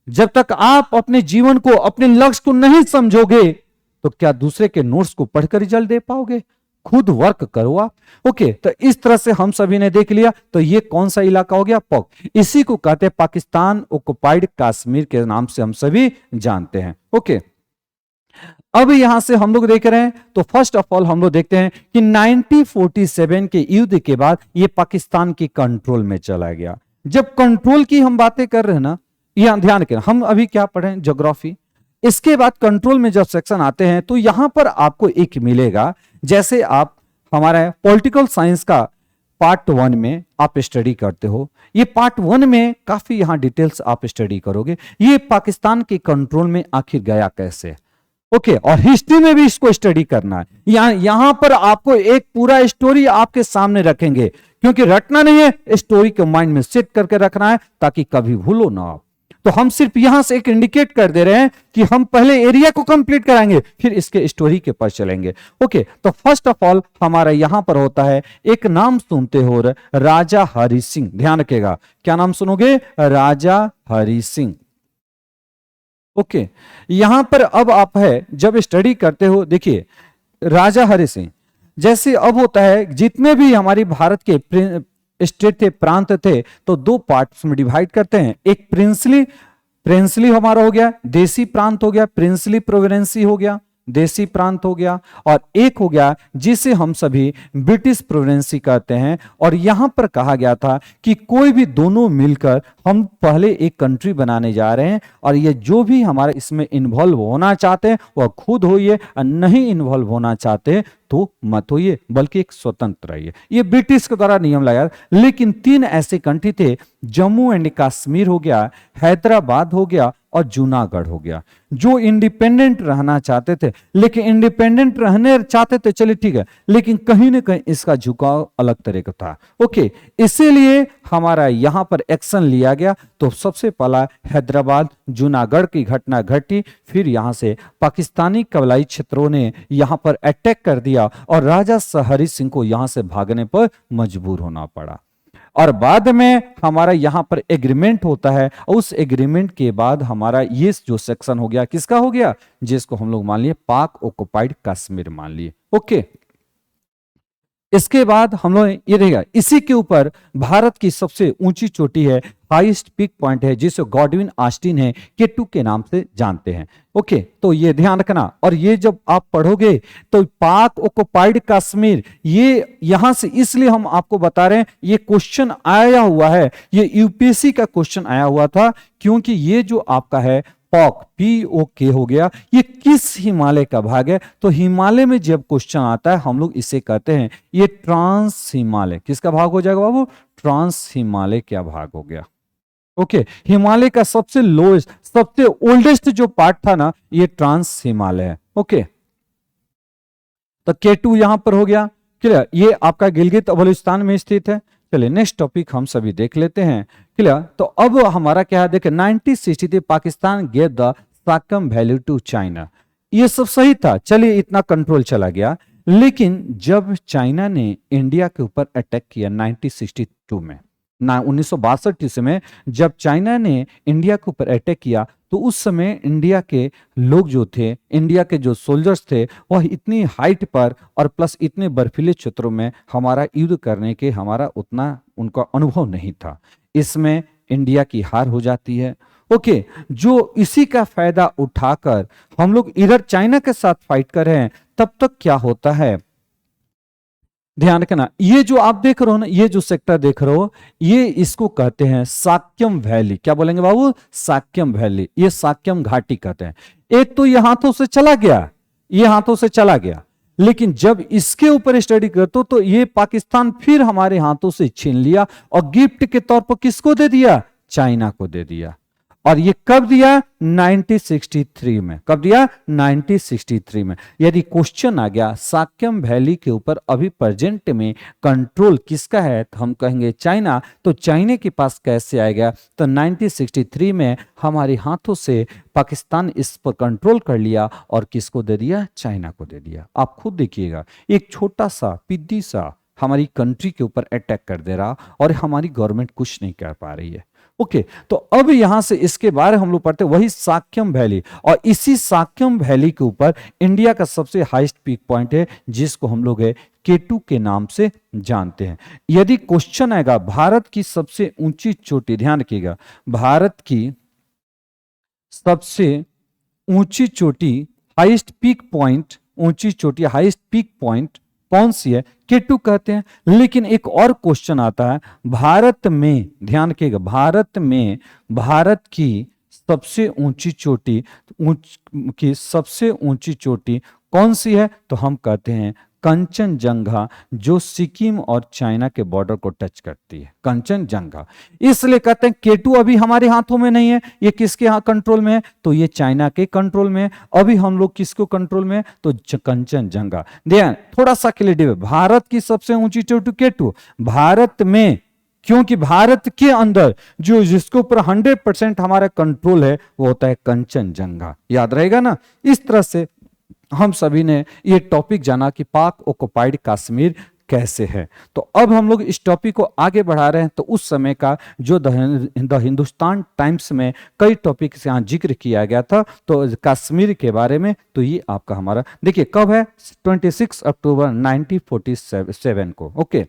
जब तक आप अपने जीवन को, अपने लक्ष्य को नहीं समझोगे, तो क्या दूसरे के नोट्स को पढ़कर रिजल्ट दे पाओगे। खुद वर्क करो आप। ओके, तो इस तरह से हम सभी ने देख लिया। तो ये कौन सा इलाका हो गया, पाक, इसी को कहते हैं पाकिस्तान ऑक्युपाइड कश्मीर के नाम से हम सभी जानते हैं। ओके, अब यहां से हम लोग देख रहे हैं, तो फर्स्ट ऑफ ऑल हम लोग देखते हैं कि 1947 के युद्ध के बाद ये पाकिस्तान की कंट्रोल में चला गया। जब कंट्रोल की हम बातें कर रहे हैं ना, यहां ध्यान रखें, हम अभी क्या पढ़े, ज्योग्राफी। इसके बाद कंट्रोल में जब सेक्शन आते हैं तो यहां पर आपको एक मिलेगा, जैसे आप हमारा पॉलिटिकल साइंस का पार्ट 1 में आप स्टडी करते हो, ये पार्ट 1 में काफी यहां डिटेल्स आप स्टडी करोगे, ये पाकिस्तान के कंट्रोल में आखिर गया कैसे। ओके, और हिस्ट्री में भी इसको स्टडी करना है। यहां पर आपको एक पूरा स्टोरी आपके सामने रखेंगे, क्योंकि रटना नहीं है, स्टोरी को माइंड में सेट करके रखना है ताकि कभी भूलो ना आप। तो हम सिर्फ यहां से एक इंडिकेट कर दे रहे हैं कि हम पहले एरिया को कंप्लीट कराएंगे, फिर इसके स्टोरी के पास चलेंगे। ओके, तो फर्स्ट ऑफ ऑल हमारा यहां पर होता है, एक नाम सुनते हो राजा हरि सिंह। ध्यान रखिएगा, क्या नाम सुनोगे, राजा हरि सिंह। ओके, यहां पर अब आप है जब स्टडी करते हो, देखिए राजा हरि सिंह जैसे अब होता है, जितने भी हमारी भारत के स्टेट थे, प्रांत थे, तो दो पार्ट्स में डिवाइड करते हैं। एक प्रिंसली, प्रिंसली हमारा हो गया, देसी प्रांत हो गया, प्रिंसली प्रोविडेंसी हो गया, देसी प्रांत हो गया, और एक हो गया जिसे हम सभी ब्रिटिश प्रोविडेंसी कहते हैं। और यहां पर कहा गया था कि कोई भी दोनों मिलकर हम पहले एक कंट्री बनाने जा रहे हैं, और ये जो भी हमारे इसमें इन्वॉल्व होना चाहते हैं वह खुद होइए, और नहीं इन्वॉल्व होना चाहते तो मत होइए, बल्कि एक स्वतंत्र रहिए। ये ब्रिटिश के द्वारा नियम लाया। लेकिन 3 ऐसे कंट्री थे, जम्मू एंड कश्मीर हो गया, हैदराबाद हो गया, और जूनागढ़ हो गया, जो इंडिपेंडेंट रहना चाहते थे। लेकिन इंडिपेंडेंट रहने चाहते थे, चलिए ठीक है, लेकिन कहीं ना कहीं इसका झुकाव अलग तरह का था। ओके, इसीलिए हमारा यहां पर एक्शन लिया गया। तो सबसे पहला हैदराबाद जूनागढ़ की घटना घटी, फिर यहां से पाकिस्तानी कबलाई क्षेत्रों ने यहां पर अटैक कर दिया और राजा हरि सिंह को यहां से भागने पर मजबूर होना पड़ा। और बाद में हमारा यहां पर एग्रीमेंट होता है, उस एग्रीमेंट के बाद हमारा ये जो सेक्शन हो गया, किसका हो गया, जिसको हम लोग मान लिए पाक ऑक्युपाइड कश्मीर मान लिए। ओके, इसके बाद हम लोग ये रहेगा, इसी के ऊपर भारत की सबसे ऊंची चोटी है, हाईएस्ट पीक पॉइंट है, जिसे गॉडविन ऑस्टिन है केटू के नाम से जानते हैं। ओके, तो ये ध्यान रखना। और ये जब आप पढ़ोगे तो पाक ऑक्युपाइड कश्मीर, ये यहां से इसलिए हम आपको बता रहे हैं, ये क्वेश्चन आया हुआ है, ये यूपीएससी का क्वेश्चन आया हुआ था, क्योंकि ये जो आपका है पॉक, POK हो गया, ये किस हिमालय का भाग है। तो हिमालय में जब क्वेश्चन आता है हम लोग इसे कहते हैं, ये ट्रांस हिमालय किसका भाग हो जाएगा बाबू, ट्रांस हिमालय क्या भाग हो गया। ओके, हिमालय का सबसे लोएस्ट, सबसे ओल्डेस्ट जो पार्ट था ना, ये ट्रांस हिमालय है। ओके, तो K2 यहां पर हो गया, क्लियर। ये आपका गिलगित बल्तिस्तान में स्थित है। चलिए नेक्स्ट टॉपिक हम सभी देख लेते हैं, क्लियर। तो अब हमारा क्या है, देखिए 1963 Pakistan gave the Shaksgam valley to China, ये सब सही था, चलिए इतना कंट्रोल चला गया। लेकिन जब चाइना ने इंडिया के ऊपर अटैक किया 1962 में, ना 1962 ईस्वी में जब चाइना ने इंडिया के ऊपर अटैक किया, तो उस समय इंडिया के लोग जो थे, इंडिया के जो सोल्जर्स थे, वह इतनी हाइट पर और प्लस इतने बर्फीले क्षेत्रों में हमारा युद्ध करने के हमारा उतना उनका अनुभव नहीं था। इसमें इंडिया की हार हो जाती है। ओके, जो इसी का फायदा उठाकर हम लोग इधर चाइना के साथ फाइट कर रहे हैं, तब तक क्या होता है, ध्यान रखना। ये जो आप देख रहे हो ना, ये जो सेक्टर देख रहे हो, ये इसको कहते हैं साक्यम वैली। क्या बोलेंगे बाबू? साक्यम वैली। ये साक्यम घाटी कहते हैं। एक तो ये हाथों से चला गया, ये हाथों से चला गया, लेकिन जब इसके ऊपर स्टडी करते तो ये पाकिस्तान फिर हमारे हाथों से छीन लिया और गिफ्ट के तौर पर किसको दे दिया? चाइना को दे दिया। और ये कब दिया? 1963 में। कब दिया? 1963 में। यदि क्वेश्चन आ गया साक्यम वैली के ऊपर अभी प्रेजेंट में कंट्रोल किसका है, तो हम कहेंगे चाइना। तो चाइना के पास कैसे आएगा? तो 1963 में हमारे हाथों से पाकिस्तान इस पर कंट्रोल कर लिया और किसको दे दिया? चाइना को दे दिया। आप खुद देखिएगा, एक छोटा सा पिद्दी सा हमारी कंट्री के ऊपर अटैक कर दे रहा और हमारी गवर्नमेंट कुछ नहीं कर पा रही है। ओके, तो अब यहां से इसके बारे हम लोग पढ़ते हैं, वही साक्यम वैली। और इसी साक्यम वैली के ऊपर इंडिया का सबसे हाईएस्ट पीक पॉइंट है, जिसको हम लोग है K2 के नाम से जानते हैं। यदि क्वेश्चन आएगा भारत की सबसे ऊंची चोटी, ध्यान रखिएगा, भारत की सबसे ऊंची चोटी, हाईएस्ट पीक पॉइंट, ऊंची चोटी हाईएस्ट पीक पॉइंट कौन सी है? K2 कहते हैं। लेकिन एक और क्वेश्चन आता है, भारत में, ध्यान रखिएगा, भारत में भारत की सबसे ऊंची चोटी, की सबसे ऊंची चोटी कौन सी है? तो हम कहते हैं कंचनजंगा, जो सिक्किम और चाइना के बॉर्डर को टच करती है, कंचनजंगा। इसलिए कहते हैं K2 अभी हमारे हाथों में नहीं है। ये किसके कंट्रोल में है? तो ये चाइना के कंट्रोल में है। अभी हम लोग किसको कंट्रोल में है? तो कंचनजंगा। ध्यान, थोड़ा सा क्लियर, भारत की सबसे ऊंची चोटी K2 भारत में, क्योंकि भारत के अंदर जो जिसके ऊपर 100% हमारा कंट्रोल है वो होता है कंचनजंगा। याद रहेगा ना? इस तरह से हम सभी ने ये टॉपिक जाना कि पाक ऑक्युपाइड कश्मीर कैसे है। तो अब हम लोग इस टॉपिक को आगे बढ़ा रहे हैं। तो उस समय का जो द हिंदुस्तान टाइम्स में कई टॉपिक से यहाँ जिक्र किया गया था, तो कश्मीर के बारे में, तो ये आपका हमारा देखिए कब है? 26 अक्टूबर 1947 को। ओके,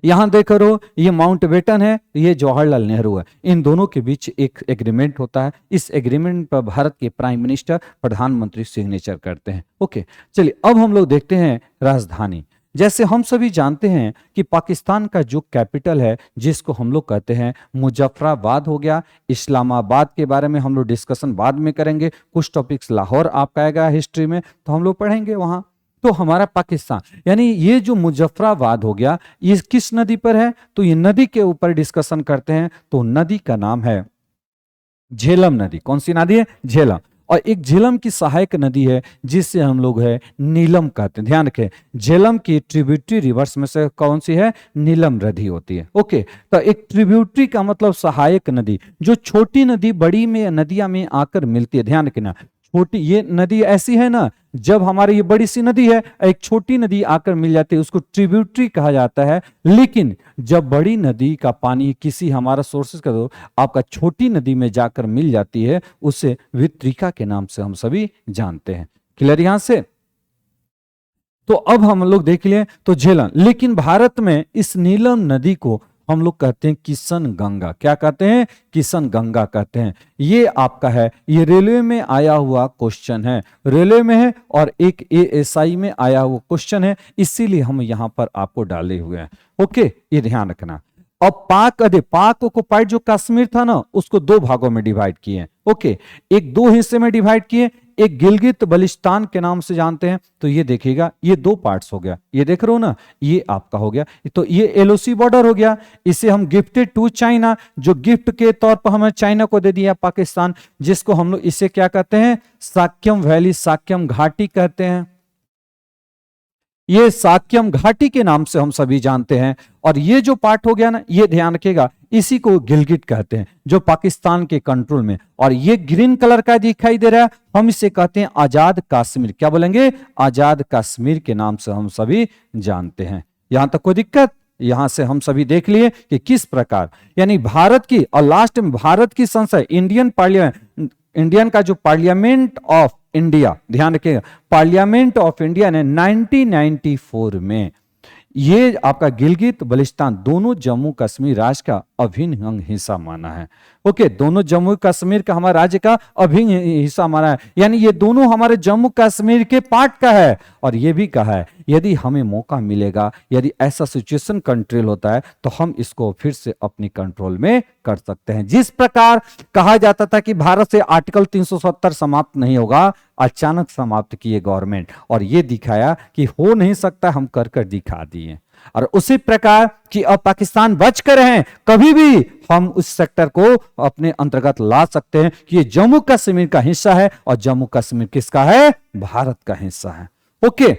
यहां देख रहे हो, ये माउंटबेटन है, ये जवाहरलाल नेहरू है। इन दोनों के बीच एक एग्रीमेंट होता है। इस एग्रीमेंट पर भारत के प्राइम मिनिस्टर, प्रधानमंत्री सिग्नेचर करते हैं। ओके, चलिए अब हम लोग देखते हैं राजधानी। जैसे हम सभी जानते हैं कि पाकिस्तान का जो कैपिटल है, जिसको हम लोग कहते हैं मुजफ्फराबाद हो गया। इस्लामाबाद के बारे में हम लोग डिस्कशन बाद में करेंगे। कुछ टॉपिक्स लाहौर आपका आएगा हिस्ट्री में, तो हम लोग पढ़ेंगे वहां। तो हमारा पाकिस्तान, यानी ये जो मुजफ्फराबाद हो गया, ये किस नदी पर है? तो ये नदी के ऊपर डिस्कशन करते हैं। तो नदी का नाम है झेलम नदी। कौन सी नदी है? झेलम। और एक झेलम की सहायक नदी है जिससे हम लोग है नीलम कहते हैं। ध्यान रखें, झेलम की ट्रिब्यूटरी रिवर्स में से कौन सी है? नीलम नदी होती है। ओके, तो एक ट्रिब्यूटरी का मतलब सहायक नदी, जो छोटी नदी बड़ी में नदियां में आकर मिलती है। ध्यान रखना, छोटी ये नदी ऐसी है ना, जब हमारी ये बड़ी सी नदी है, एक छोटी नदी आकर मिल जाती है, उसको ट्रिब्यूटरी कहा जाता है। लेकिन जब बड़ी नदी का पानी किसी हमारा सोर्सेस का दो आपका छोटी नदी में जाकर मिल जाती है, उसे वितरिका के नाम से हम सभी जानते हैं। क्लियर यहां से? तो अब हम लोग देख लें तो झेलम, लेकिन भारत में इस नीलम नदी को हम लोग कहते हैं किशन गंगा। क्या कहते हैं? किशन गंगा कहते हैं। ये आपका है, ये रेलवे में आया हुआ क्वेश्चन है, रेलवे में है और एक ASI में आया हुआ क्वेश्चन है, इसीलिए हम यहां पर आपको डाले हुए हैं। ओके, ये ध्यान रखना। अब पाक ऑक्युपाइड जो कश्मीर था ना, उसको दो भागों में डिवाइड किए। ओके, एक दो हिस्से में डिवाइड किए, एक गिलगित बल्टिस्तान के नाम से जानते हैं। तो ये देखिएगा, ये दो पार्ट्स हो गया, ये देख रहे हो ना, ये आपका हो गया। तो ये LOC बॉर्डर हो गया, इसे हम गिफ्टेड टू चाइना, जो गिफ्ट के तौर पर हमें चाइना को दे दिया पाकिस्तान, जिसको हम लोग इसे क्या कहते हैं? साक्यम वैली, साक्यम घाटी कहते हैं। ये साक्यम घाटी के नाम से हम सभी जानते हैं। और ये जो पार्ट हो गया ना, ये ध्यान रखिएगा, इसी को गिलगिट कहते हैं, जो पाकिस्तान के कंट्रोल में। और ये ग्रीन कलर का दिखाई दे रहा है, हम इसे कहते हैं आजाद कश्मीर। क्या बोलेंगे? आजाद कश्मीर के नाम से हम सभी जानते हैं। यहां तक कोई दिक्कत? यहां से हम सभी देख लिए कि किस प्रकार यानी भारत की और लास्ट में भारत की संसद इंडियन का जो पार्लियामेंट ऑफ इंडिया, ध्यान रखिएगा, पार्लियामेंट ऑफ इंडिया ने 1994 में ये आपका गिलगित बल्टिस्तान दोनों जम्मू कश्मीर राज्य का अभिन्न अंग हिस्सा माना है। ओके, दोनों जम्मू कश्मीर का हमारे राज्य का अभिन्न हिस्सा माना है, यानी ये दोनों हमारे जम्मू कश्मीर के पार्ट का है। और ये भी कहा है यदि हमें मौका मिलेगा, यदि ऐसा सिचुएशन कंट्रोल होता है तो हम इसको फिर से अपनी कंट्रोल में कर सकते हैं। जिस प्रकार कहा जाता था कि भारत से आर्टिकल 370 समाप्त नहीं होगा, अचानक समाप्त किए गवर्नमेंट और ये दिखाया कि हो नहीं सकता, हम कर कर दिखा दिए। और उसी प्रकार कि अब पाकिस्तान बच कर हैं, कभी भी हम उस सेक्टर को अपने अंतर्गत ला सकते हैं कि ये जम्मू कश्मीर का हिस्सा है और जम्मू कश्मीर किसका है? भारत का हिस्सा है। ओके,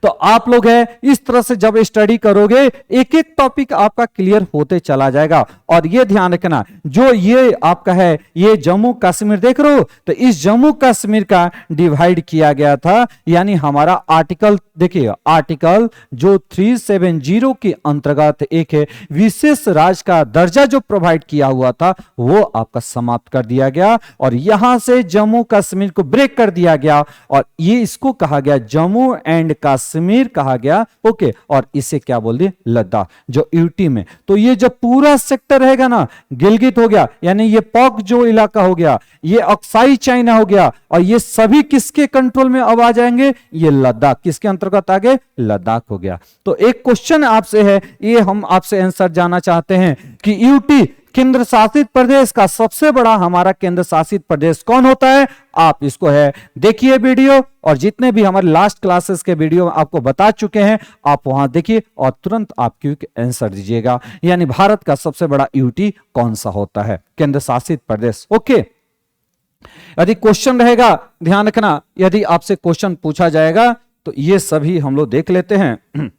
तो आप लोग है इस तरह से जब स्टडी करोगे एक एक टॉपिक आपका क्लियर होते चला जाएगा। और ये ध्यान रखना, जो ये आपका है ये जम्मू कश्मीर देख रहे हो, तो इस जम्मू कश्मीर का डिवाइड किया गया था, यानी हमारा आर्टिकल देखिए, आर्टिकल जो 370 के अंतर्गत एक है विशेष राज्य का दर्जा जो प्रोवाइड किया हुआ था वो आपका समाप्त कर दिया गया और यहां से जम्मू कश्मीर को ब्रेक कर दिया गया और ये इसको कहा गया जम्मू एंड कश्मीर कहा गया। ओके, और इसे क्या बोल दिए? लद्दाख, जो यूटी में। तो ये जो पूरा सेक्टर रहेगा ना, गिलगित हो गया, यानी ये पॉक जो इलाका हो गया, ये अक्साई चाइना हो गया, और ये सभी किसके कंट्रोल में अब आ जाएंगे? ये लद्दाख किसके अंतर्गत आ गए? लद्दाख हो गया। तो एक क्वेश्चन आपसे है, ये हम आपसे आंसर जानना चाहते हैं कि यूटी केंद्र शासित प्रदेश का सबसे बड़ा हमारा केंद्र शासित प्रदेश कौन होता है? आप इसको है देखिए वीडियो, और जितने भी हमारे लास्ट क्लासेस के वीडियो आपको बता चुके हैं आप वहां देखिए और तुरंत आप क्विक आंसर दीजिएगा, यानी भारत का सबसे बड़ा यूटी कौन सा होता है? केंद्र शासित प्रदेश। ओके, यदि क्वेश्चन रहेगा, ध्यान रखना, यदि आपसे क्वेश्चन पूछा जाएगा तो ये सभी हम लोग देख लेते हैं।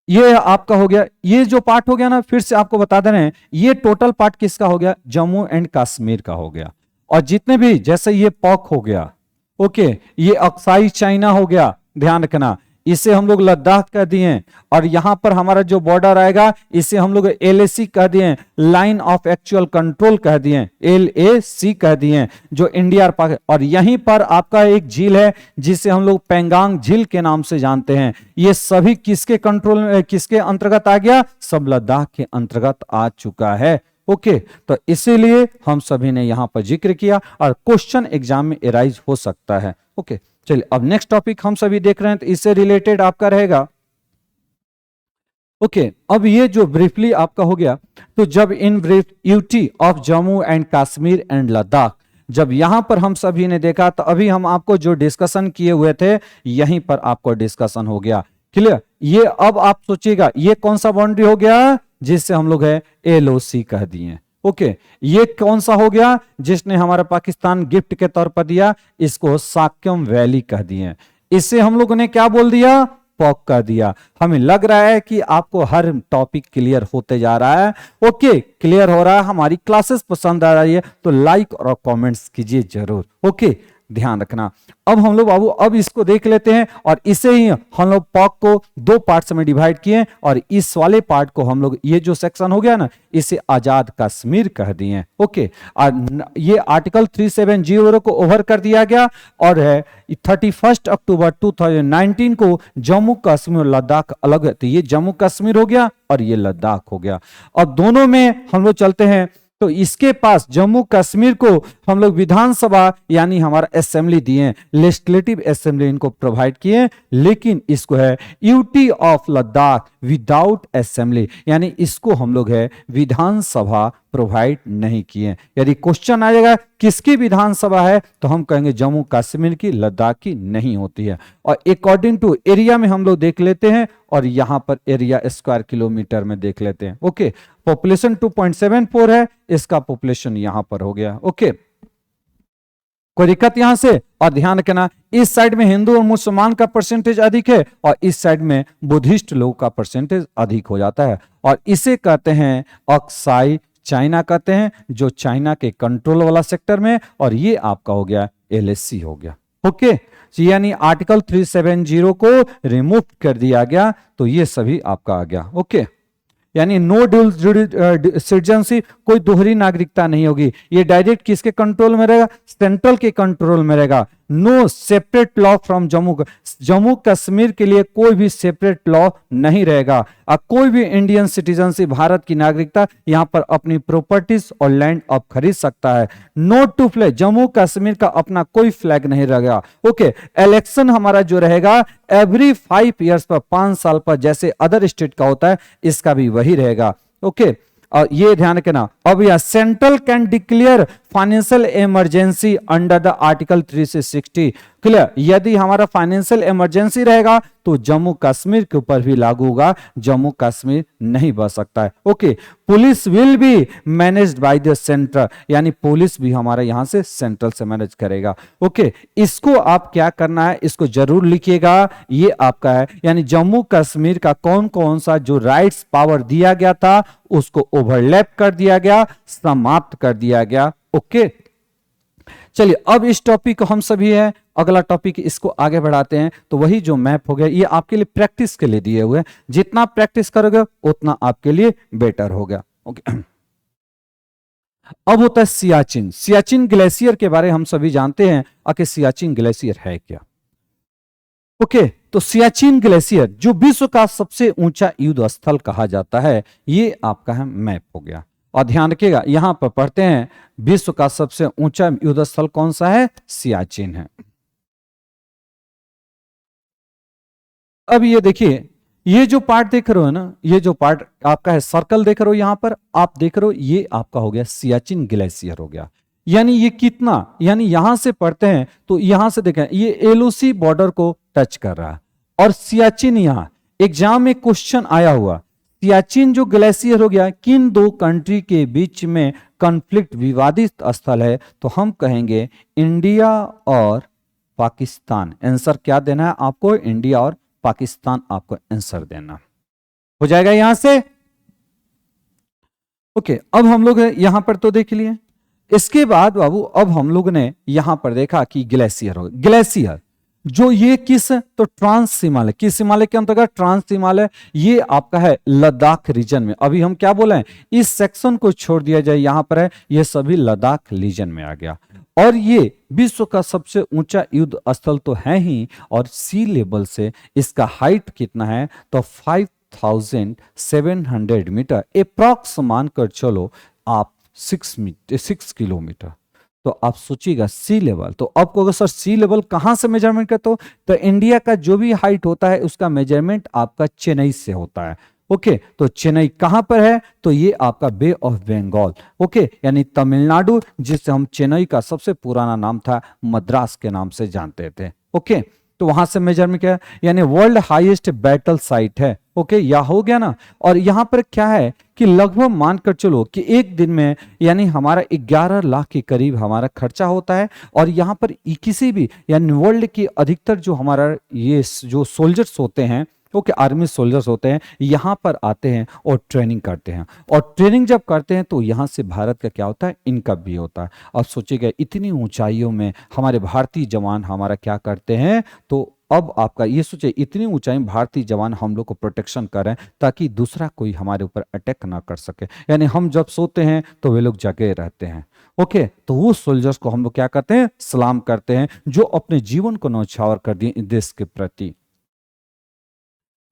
ये आपका हो गया, ये जो पार्ट हो गया ना, फिर से आपको बता दे रहे हैं, ये टोटल पार्ट किसका हो गया? जम्मू एंड कश्मीर का हो गया। और जितने भी जैसे ये पॉक हो गया, ओके, ये अक्साई चाइना हो गया, ध्यान रखना, इसे हम लोग लद्दाख कह दिए, और यहां पर हमारा जो बॉर्डर आएगा इसे हम लोग एलएसी कह दिए, लाइन ऑफ एक्चुअल कंट्रोल कह दिए, एलएसी कह दिए, जो इंडिया और पाकिस्तान। और यहीं पर आपका एक झील है जिसे हम लोग पेंगांग झील के नाम से जानते हैं। ये सभी किसके कंट्रोल में, किसके अंतर्गत आ गया? सब लद्दाख के अंतर्गत आ चुका है। ओके, तो इसीलिए हम सभी ने यहां पर जिक्र किया और क्वेश्चन एग्जाम में एराइज हो सकता है। ओके, चलिए अब नेक्स्ट टॉपिक हम सभी देख रहे हैं, तो इससे रिलेटेड आपका रहेगा। ओके, अब ये जो ब्रीफली आपका हो गया, तो जब in brief UT of Jammu and Kashmir and Ladakh, जब यहां पर हम सभी ने देखा तो अभी हम आपको जो डिस्कशन किए हुए थे यहीं पर आपको डिस्कशन हो गया। क्लियर? ये अब आप सोचिएगा ये कौन सा बाउंड्री हो गया जिससे हम लोग है एलओसी कह दिए। ओके, ये कौन सा हो गया जिसने हमारा पाकिस्तान गिफ्ट के तौर पर दिया? इसको साक्यम वैली कह दिए। इसे हम लोगों ने क्या बोल दिया? पॉक कर दिया। हमें लग रहा है कि आपको हर टॉपिक क्लियर होते जा रहा है। ओके, क्लियर हो रहा है, हमारी क्लासेस पसंद आ रही है तो लाइक और कमेंट्स कीजिए जरूर। ओके, ध्यान रखना। अब हम लोग बाबू अब इसको देख लेते हैं, और इसे ही हम लोग पॉक को दो पार्ट्स में डिवाइड किए, और इस वाले पार्ट को हम लोग, ये जो सेक्शन हो गया ना, इसे आजाद कश्मीर कह दिए। ओके, और ये आर्टिकल 370 को ओवर कर दिया गया, और है 31 अक्टूबर 2019 को जम्मू कश्मीर और लद्दाख अलग है। तो ये जम्मू कश्मीर हो गया और ये लद्दाख हो गया। अब दोनों में हम लोग चलते हैं, तो इसके पास जम्मू कश्मीर को हम लोग विधानसभा यानी हमारा असेंबली दिए, लेजिस्लेटिव असेंबली इनको प्रोवाइड किए, लेकिन इसको है UT of Ladakh without assembly, यानी इसको हम लोग है विधानसभा प्रोवाइड नहीं किए। यदि क्वेश्चन आ जाएगा किसकी विधानसभा है तो हम कहेंगे जम्मू कश्मीर की, लद्दाख की नहीं होती है। और अकॉर्डिंग टू एरिया में हम लोग देख लेते हैं, और यहां पर एरिया स्क्वायर किलोमीटर में देख लेते हैं। ओके, पॉपुलेशन 2.74 है, इसका पॉपुलेशन यहां पर हो गया। ओके, कोई दिक्कत यहां से? और ध्यान रखना, इस साइड में हिंदू और मुसलमान का परसेंटेज अधिक है, और इस साइड में बुद्धिस्ट लोगों का परसेंटेज अधिक हो जाता है, और इसे कहते हैं अक्साई चाइना कहते हैं, जो चाइना के कंट्रोल वाला सेक्टर में, और ये आपका हो गया एलएसी हो गया। ओके, यानी आर्टिकल 370 को रिमूव कर दिया गया, तो ये सभी आपका आ गया। ओके, यानी नो ड्यूल सिटीजनशिप, कोई दोहरी नागरिकता नहीं होगी। ये डायरेक्ट किसके कंट्रोल में रहेगा? सेंट्रल के कंट्रोल में रहेगा। No separate law from Jammu Kashmir के लिए कोई भी सेपरेट लॉ नहीं रहेगा। अब कोई भी इंडियन सिटीजनशिप, भारत की नागरिकता, यहां पर अपनी प्रॉपर्टीज और लैंड अब खरीद सकता है। Note to flag, Jammu Kashmir का अपना कोई फ्लैग नहीं रहेगा। ओके, इलेक्शन हमारा जो रहेगा एवरी 5 ईयर्स पर, 5 साल पर, जैसे अदर स्टेट का होता है, इसका भी वही रहेगा। ओके, और ये ध्यान रखना। अब यह central can declare financial emergency under the article 360, clear. यदि हमारा फाइनेंशियल इमरजेंसी रहेगा तो जम्मू कश्मीर के ऊपर भी लागू होगा, जम्मू कश्मीर नहीं बच सकता है। Okay, police will be managed by the centre, यानी पुलिस भी हमारा यहां से सेंट्रल से मैनेज करेगा। ओके, इसको आप क्या करना है, इसको जरूर लिखिएगा, ये आपका है। यानी जम्मू कश्मीर का कौन कौन सा जो राइट्स पावर दिया गया था उसको ओवरलैप कर दिया गया, समाप्त कर दिया गया। ओके, चलिए अब इस टॉपिक को हम सभी है, अगला टॉपिक इसको आगे बढ़ाते हैं। तो वही जो मैप हो गया, ये आपके लिए प्रैक्टिस के लिए दिए हुए, जितना प्रैक्टिस करोगे उतना आपके लिए बेटर होगा। ओके, अब होता है सियाचिन। सियाचिन ग्लेशियर के बारे हम सभी जानते हैं, आखिर सियाचिन ग्लेशियर है क्या? ओके, तो सियाचिन ग्लेशियर जो विश्व का सबसे ऊंचा युद्ध स्थल कहा जाता है, ये आपका है मैप हो गया। और ध्यान रखिएगा, यहां पर पढ़ते हैं विश्व का सबसे ऊंचा युद्ध स्थल कौन सा है? सियाचिन है। अब ये देखिए, ये जो पार्ट देख रहे हो ना, ये जो पार्ट आपका है सर्कल देख रहे हो, यहां पर आप देख रहे हो, ये आपका हो गया सियाचिन ग्लेशियर हो गया। यानी ये कितना, यानी यहां से पढ़ते हैं तो यहां से देखें, ये एलओसी बॉर्डर को टच कर रहा है। और सियाचिन, यहां एग्जाम में क्वेश्चन आया हुआ, सियाचिन जो ग्लेशियर हो गया, किन दो कंट्री के बीच में कॉन्फ्लिक्ट, विवादित स्थल है? तो हम कहेंगे इंडिया और पाकिस्तान। आंसर क्या देना है आपको? इंडिया और पाकिस्तान आपको आंसर देना हो जाएगा यहां से। ओके, अब हम लोग यहां पर तो देख लिए। इसके बाद बाबू अब हम लोग ने यहां पर देखा कि ग्लेशियर हो, ग्लेशियर जो ये किस, तो ट्रांस हिमालय, किस हिमालय के अंतर्गत? ट्रांस हिमालय। ये आपका है लद्दाख रीजन में। अभी हम क्या बोले हैं, इस सेक्शन को छोड़ दिया जाए, यहां पर है, ये सभी लद्दाख रीजन में आ गया। और ये विश्व का सबसे ऊंचा युद्ध स्थल तो है ही, और सी लेवल से इसका हाइट कितना है? तो 5700 मीटर, अप्रॉक्स मानकर चलो आप 6 किलोमीटर। तो आप सोचिएगा सी लेवल, तो आपको अगर सर सी लेवल कहां से मेजरमेंट करते हो, तो इंडिया का जो भी हाइट होता है उसका मेजरमेंट आपका चेन्नई से होता है। ओके, तो चेन्नई कहां पर है? तो ये आपका बे ऑफ बंगाल। ओके, यानी तमिलनाडु, जिसे हम चेन्नई का सबसे पुराना नाम था मद्रास के नाम से जानते थे। ओके, तो वहां से मेजरमेंट क्या है, यानी वर्ल्ड हाईएस्ट बैटल साइट है। ओके, यह हो गया ना। और यहां पर क्या है कि लगभग मानकर चलो कि एक दिन में यानी हमारा 11 लाख के करीब हमारा खर्चा होता है। और यहां पर किसी भी यानी वर्ल्ड की अधिकतर जो हमारा ये जो सोल्जर्स होते हैं, ओके, आर्मी सोल्जर्स होते हैं, यहां पर आते हैं और ट्रेनिंग करते हैं। और ट्रेनिंग जब करते हैं तो यहां से भारत का क्या होता है, इनकम भी होता है। अब सोचिएगा इतनी ऊंचाइयों में हमारे भारतीय जवान हमारा क्या करते हैं, तो अब आपका ये सोचिए इतनी ऊंचाई में भारतीय जवान हम लोग को प्रोटेक्शन कर रहे हैं ताकि दूसरा कोई हमारे ऊपर अटैक ना कर सके। यानी हम जब सोते हैं तो वे लोग जगे रहते हैं। ओके, तो वो सोल्जर्स को हम लोग क्या करते हैं, सलाम करते हैं, जो अपने जीवन को न्यौछावर कर दिए देश के प्रति।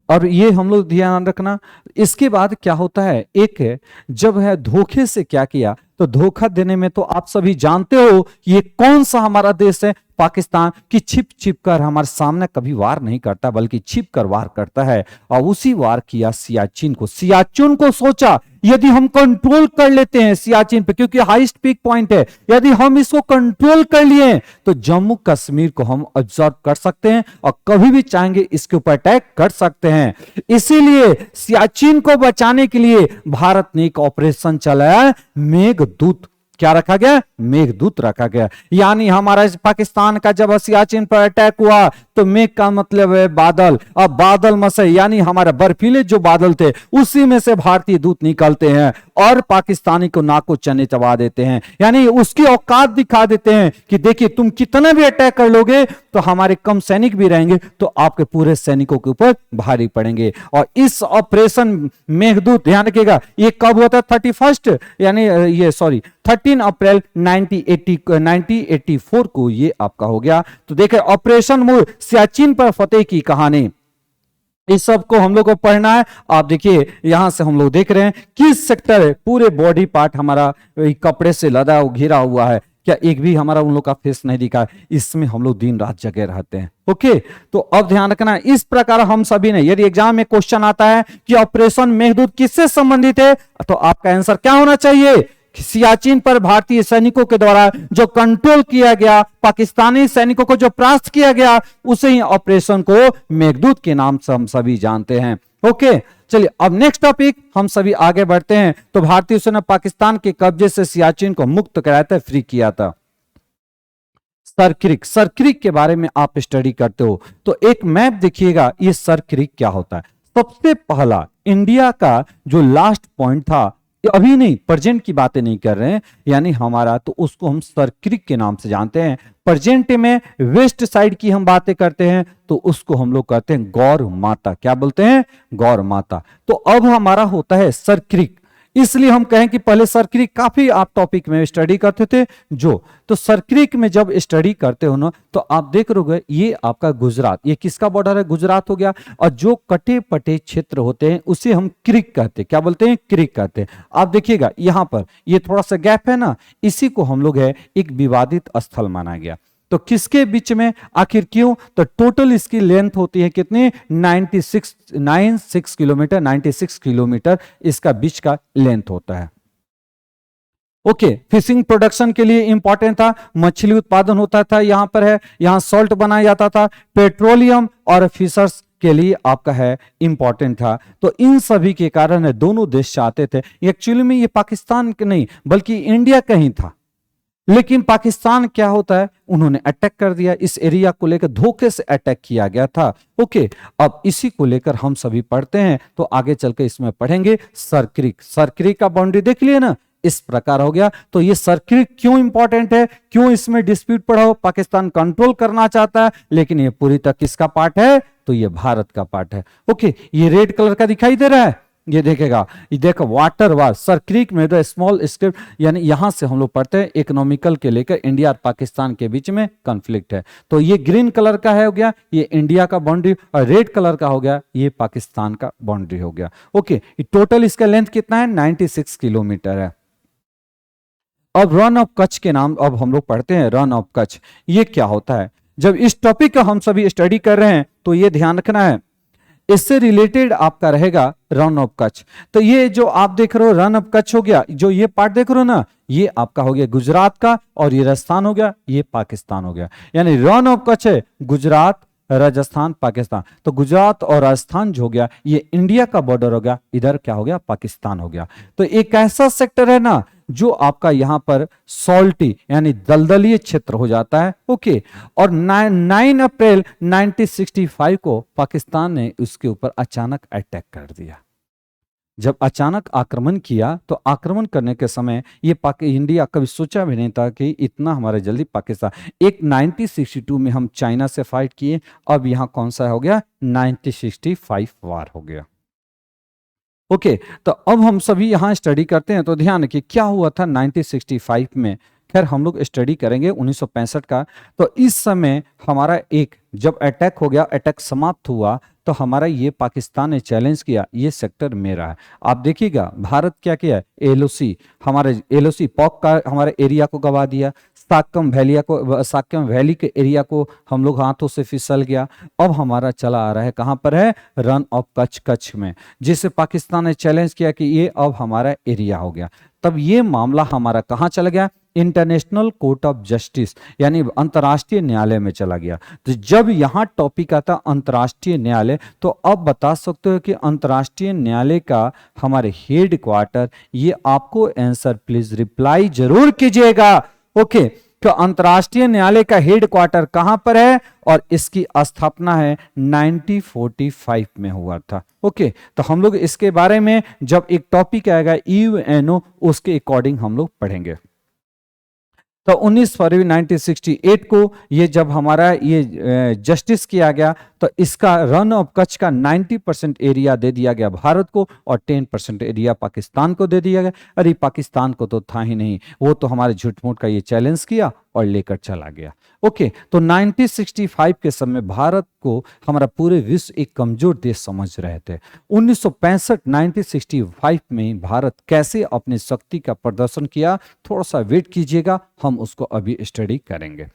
और ये हम लोग ध्यान रखना। इसके बाद क्या होता है, एक है जब है धोखे से क्या किया, तो धोखा देने में तो आप सभी जानते हो ये कौन सा हमारा देश है, पाकिस्तान, की छिप छिप कर हमारे सामने कभी वार नहीं करता बल्कि छिप कर वार करता है। और उसी वार किया सियाचिन को। सियाचिन को सोचा यदि हम कंट्रोल कर लेते हैं सियाचिन पे, क्योंकि हाईएस्ट पीक पॉइंट है, यदि हम इसको कंट्रोल कर लिए तो जम्मू कश्मीर को हम ऑब्जर्व कर सकते हैं और कभी भी चाहेंगे इसके ऊपर अटैक कर सकते हैं। इसीलिए सियाचिन को बचाने के लिए भारत ने एक ऑपरेशन चलाया, मेघदूत। क्या रखा गया, मेघदूत रखा गया। यानी हमारा पाकिस्तान का जब सियाचिन पर अटैक हुआ तो मेघ का मतलब है बादल। अब बादल में से यानी हमारे बर्फीले जो बादल थे उसी में से भारतीय दूत निकलते हैं और पाकिस्तानी को नाको चने चबा देते हैं, यानी उसकी औकात दिखा देते हैं कि देखिए तुम कितना भी अटैक कर लोगे तो हमारे कम सैनिक भी रहेंगे तो आपके पूरे सैनिकों के ऊपर भारी पड़ेंगे। और इस ऑपरेशन मेघदूत ध्यान रखिएगा ये कब होता है 31 यानी ये सॉरी 13 अप्रैल 1984 को ये आपका हो गया। तो देखिए ऑपरेशन मूर सियाचिन पर फतेह की कहानी, इस सब को हम लोग को पढ़ना है। आप देखिए यहां से हम लोग देख रहे हैं किस सेक्टर है, पूरे बॉडी पार्ट हमारा कपड़े से लदा घिरा हुआ है, क्या एक भी हमारा उन लोग का फेस नहीं दिखा है, इसमें हम लोग दिन रात जगे रहते हैं। ओके तो अब ध्यान रखना है इस प्रकार हम सभी ने, यदि एग्जाम में क्वेश्चन आता है कि ऑपरेशन मेघदूत किससे संबंधित है तो आपका आंसर क्या होना चाहिए, सियाचिन पर भारतीय सैनिकों के द्वारा जो कंट्रोल किया गया, पाकिस्तानी सैनिकों को जो परास्त किया गया उसे ही ऑपरेशन को मेघदूत के नाम से हम सभी जानते हैं। ओके चलिए अब नेक्स्ट टॉपिक हम सभी आगे बढ़ते हैं। तो भारतीय सेना पाकिस्तान के कब्जे से सियाचिन को मुक्त कराया था, फ्री किया था। सरक्रिक, सरक्रिक के बारे में आप स्टडी करते हो तो एक मैप देखिएगा, ये सरक्रिक क्या होता है। सबसे पहला इंडिया का जो लास्ट पॉइंट था, अभी नहीं प्रेजेंट की बातें नहीं कर रहे हैं, यानी हमारा तो उसको हम सरक्रिक के नाम से जानते हैं। प्रेजेंट में वेस्ट साइड की हम बातें करते हैं तो उसको हम लोग कहते हैं गौर माता, क्या बोलते हैं गौर माता। तो अब हमारा होता है सरक्रिक, इसलिए हम कहें कि पहले सरक्रिक काफी आप टॉपिक में स्टडी करते थे जो, तो सरक्रिक में जब स्टडी करते हो ना तो आप देख रहोगे ये आपका गुजरात, ये किसका बॉर्डर है गुजरात हो गया, और जो कटे पटे क्षेत्र होते हैं उसे हम क्रिक कहते हैं, क्या बोलते हैं क्रिक कहते हैं। आप देखिएगा यहां पर ये थोड़ा सा गैप है ना, इसी को हम लोग है एक विवादित स्थल माना गया। तो किसके बीच में आखिर क्यों, तो टोटल इसकी लेंथ होती है कितनी 96 किलोमीटर, 96 किलोमीटर इसका बीच का लेंथ होता है। ओके फिशिंग प्रोडक्शन के लिए इंपॉर्टेंट था, मछली उत्पादन होता था, यहां पर है, यहां सॉल्ट बनाया जाता था, पेट्रोलियम और फिशर्स के लिए आपका है इंपॉर्टेंट था। तो इन सभी के कारण दोनों देश चाहते थे, एक्चुअली में ये पाकिस्तान के नहीं बल्कि इंडिया का ही था, लेकिन पाकिस्तान क्या होता है उन्होंने अटैक कर दिया, इस एरिया को लेकर धोखे से अटैक किया गया था। ओके अब इसी को लेकर हम सभी पढ़ते हैं तो आगे चलकर इसमें पढ़ेंगे सरक्रिक, सरक्रिक का बाउंड्री देख लिए ना, इस प्रकार हो गया। तो ये सरक्रिक क्यों इंपॉर्टेंट है, क्यों इसमें डिस्प्यूट पड़ा हो, पाकिस्तान कंट्रोल करना चाहता है लेकिन ये पूरी तक किसका पार्ट है, तो ये भारत का पार्ट है। ओके ये रेड कलर का दिखाई दे रहा है, ये देखेगा, ये देखो वाटर वार सरक्रिक में द स्मॉल स्क्रिप्ट, यानी यहां से हम लोग पढ़ते हैं इकोनॉमिकल के लेकर इंडिया और पाकिस्तान के बीच में कॉन्फ्लिक्ट है। तो ये ग्रीन कलर का है हो गया ये इंडिया का बाउंड्री, और रेड कलर का हो गया ये पाकिस्तान का बाउंड्री हो गया। ओके टोटल इसका लेंथ कितना है 96 किलोमीटर है। अब रन ऑफ कच्छ के नाम अब हम लोग पढ़ते हैं, रन ऑफ कच्छ ये क्या होता है। जब इस टॉपिक का हम सभी स्टडी कर रहे हैं तो ये ध्यान रखना है, इससे रिलेटेड आपका रहेगा रन ऑफ कच्छ। तो ये जो आप देख रहे हो रन ऑफ कच्छ हो गया, जो ये पार्ट देख रहे हो ना ये आपका हो गया गुजरात का, और ये राजस्थान हो गया, ये पाकिस्तान हो गया। यानी रन ऑफ कच्छ है गुजरात राजस्थान पाकिस्तान, तो गुजरात और राजस्थान जो हो गया ये इंडिया का बॉर्डर हो गया, इधर क्या हो गया पाकिस्तान हो गया। तो एक ऐसा सेक्टर है ना जो आपका यहां पर सॉल्टी यानी दलदलीय क्षेत्र हो जाता है। ओके और 9 अप्रैल 1965 को पाकिस्तान ने उसके ऊपर अचानक अटैक कर दिया। जब अचानक आक्रमण किया तो आक्रमण करने के समय ये इंडिया कभी सोचा भी नहीं था कि इतना हमारे जल्दी पाकिस्तान, एक 1962 में हम चाइना से फाइट किए, अब यहां कौन सा हो गया 1965 वार हो गया। ओके तो अब हम सभी यहां स्टडी करते हैं तो ध्यान रखिए क्या हुआ था 1965 में। खैर हम लोग स्टडी करेंगे 1965 का। तो इस समय हमारा एक जब अटैक हो गया, अटैक समाप्त हुआ तो हमारा ये पाकिस्तान ने चैलेंज किया ये सेक्टर मेरा है। आप देखिएगा भारत क्या किया, एलओसी हमारे एलओसी पॉक का हमारे एरिया को गवा दिया, साक्यम वैली के एरिया को हम लोग हाथों से फिसल गया। अब हमारा चला आ रहा है कहां पर है रन ऑफ कच्छ, कच्छ में, जिसे पाकिस्तान ने चैलेंज किया कि ये अब हमारा एरिया हो गया। तब ये मामला हमारा कहां चला गया इंटरनेशनल कोर्ट ऑफ जस्टिस यानी अंतर्राष्ट्रीय न्यायालय में चला गया। तो जब यहां टॉपिक आता अंतर्राष्ट्रीय न्यायालय तो अब बता सकते हो कि अंतर्राष्ट्रीय न्यायालय का हमारे हेड क्वार्टर, ये आपको आंसर प्लीज रिप्लाई जरूर कीजिएगा। ओके कि अंतर्राष्ट्रीय न्यायालय का हेड क्वार्टर कहां पर है और इसकी स्थापना है 1945 में हुआ था। ओके, तो हम लोग इसके बारे में जब एक टॉपिक आएगा यूएनओ उसके अकॉर्डिंग हम लोग पढ़ेंगे। तो 19 फरवरी 1968 को ये जब हमारा ये जस्टिस किया गया तो इसका रन ऑफ कच्छ का 90% एरिया दे दिया गया भारत को और 10% एरिया पाकिस्तान को दे दिया गया। अरे पाकिस्तान को तो था ही नहीं, वो तो हमारे झूठ मूठ का ये चैलेंज किया और लेकर चला गया। ओके, तो 1965 के समय भारत को हमारा पूरे विश्व एक कमजोर देश समझ रहे थे। 1965 में भारत कैसे अपनी शक्ति का प्रदर्शन किया, थोड़ा सा वेट कीजिएगा, हम उसको अभी स्टडी करेंगे।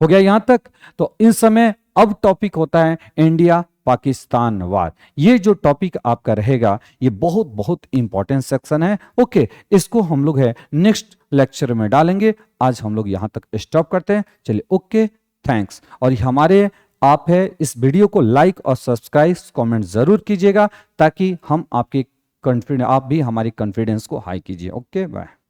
हो गया यहां तक? तो इस समय अब टॉपिक होता है इंडिया पाकिस्तान वार। ये जो टॉपिक आपका रहेगा ये बहुत बहुत इंपॉर्टेंट सेक्शन है। ओके, इसको हम लोग है नेक्स्ट लेक्चर में डालेंगे। आज हम लोग यहां तक स्टॉप करते हैं। चलिए, ओके, थैंक्स। और हमारे आप है इस वीडियो को लाइक और सब्सक्राइब कमेंट जरूर कीजिएगा ताकि हम आपके कॉन्फिडेंस, आप भी हमारी कॉन्फिडेंस को हाई कीजिए। Okay, bye.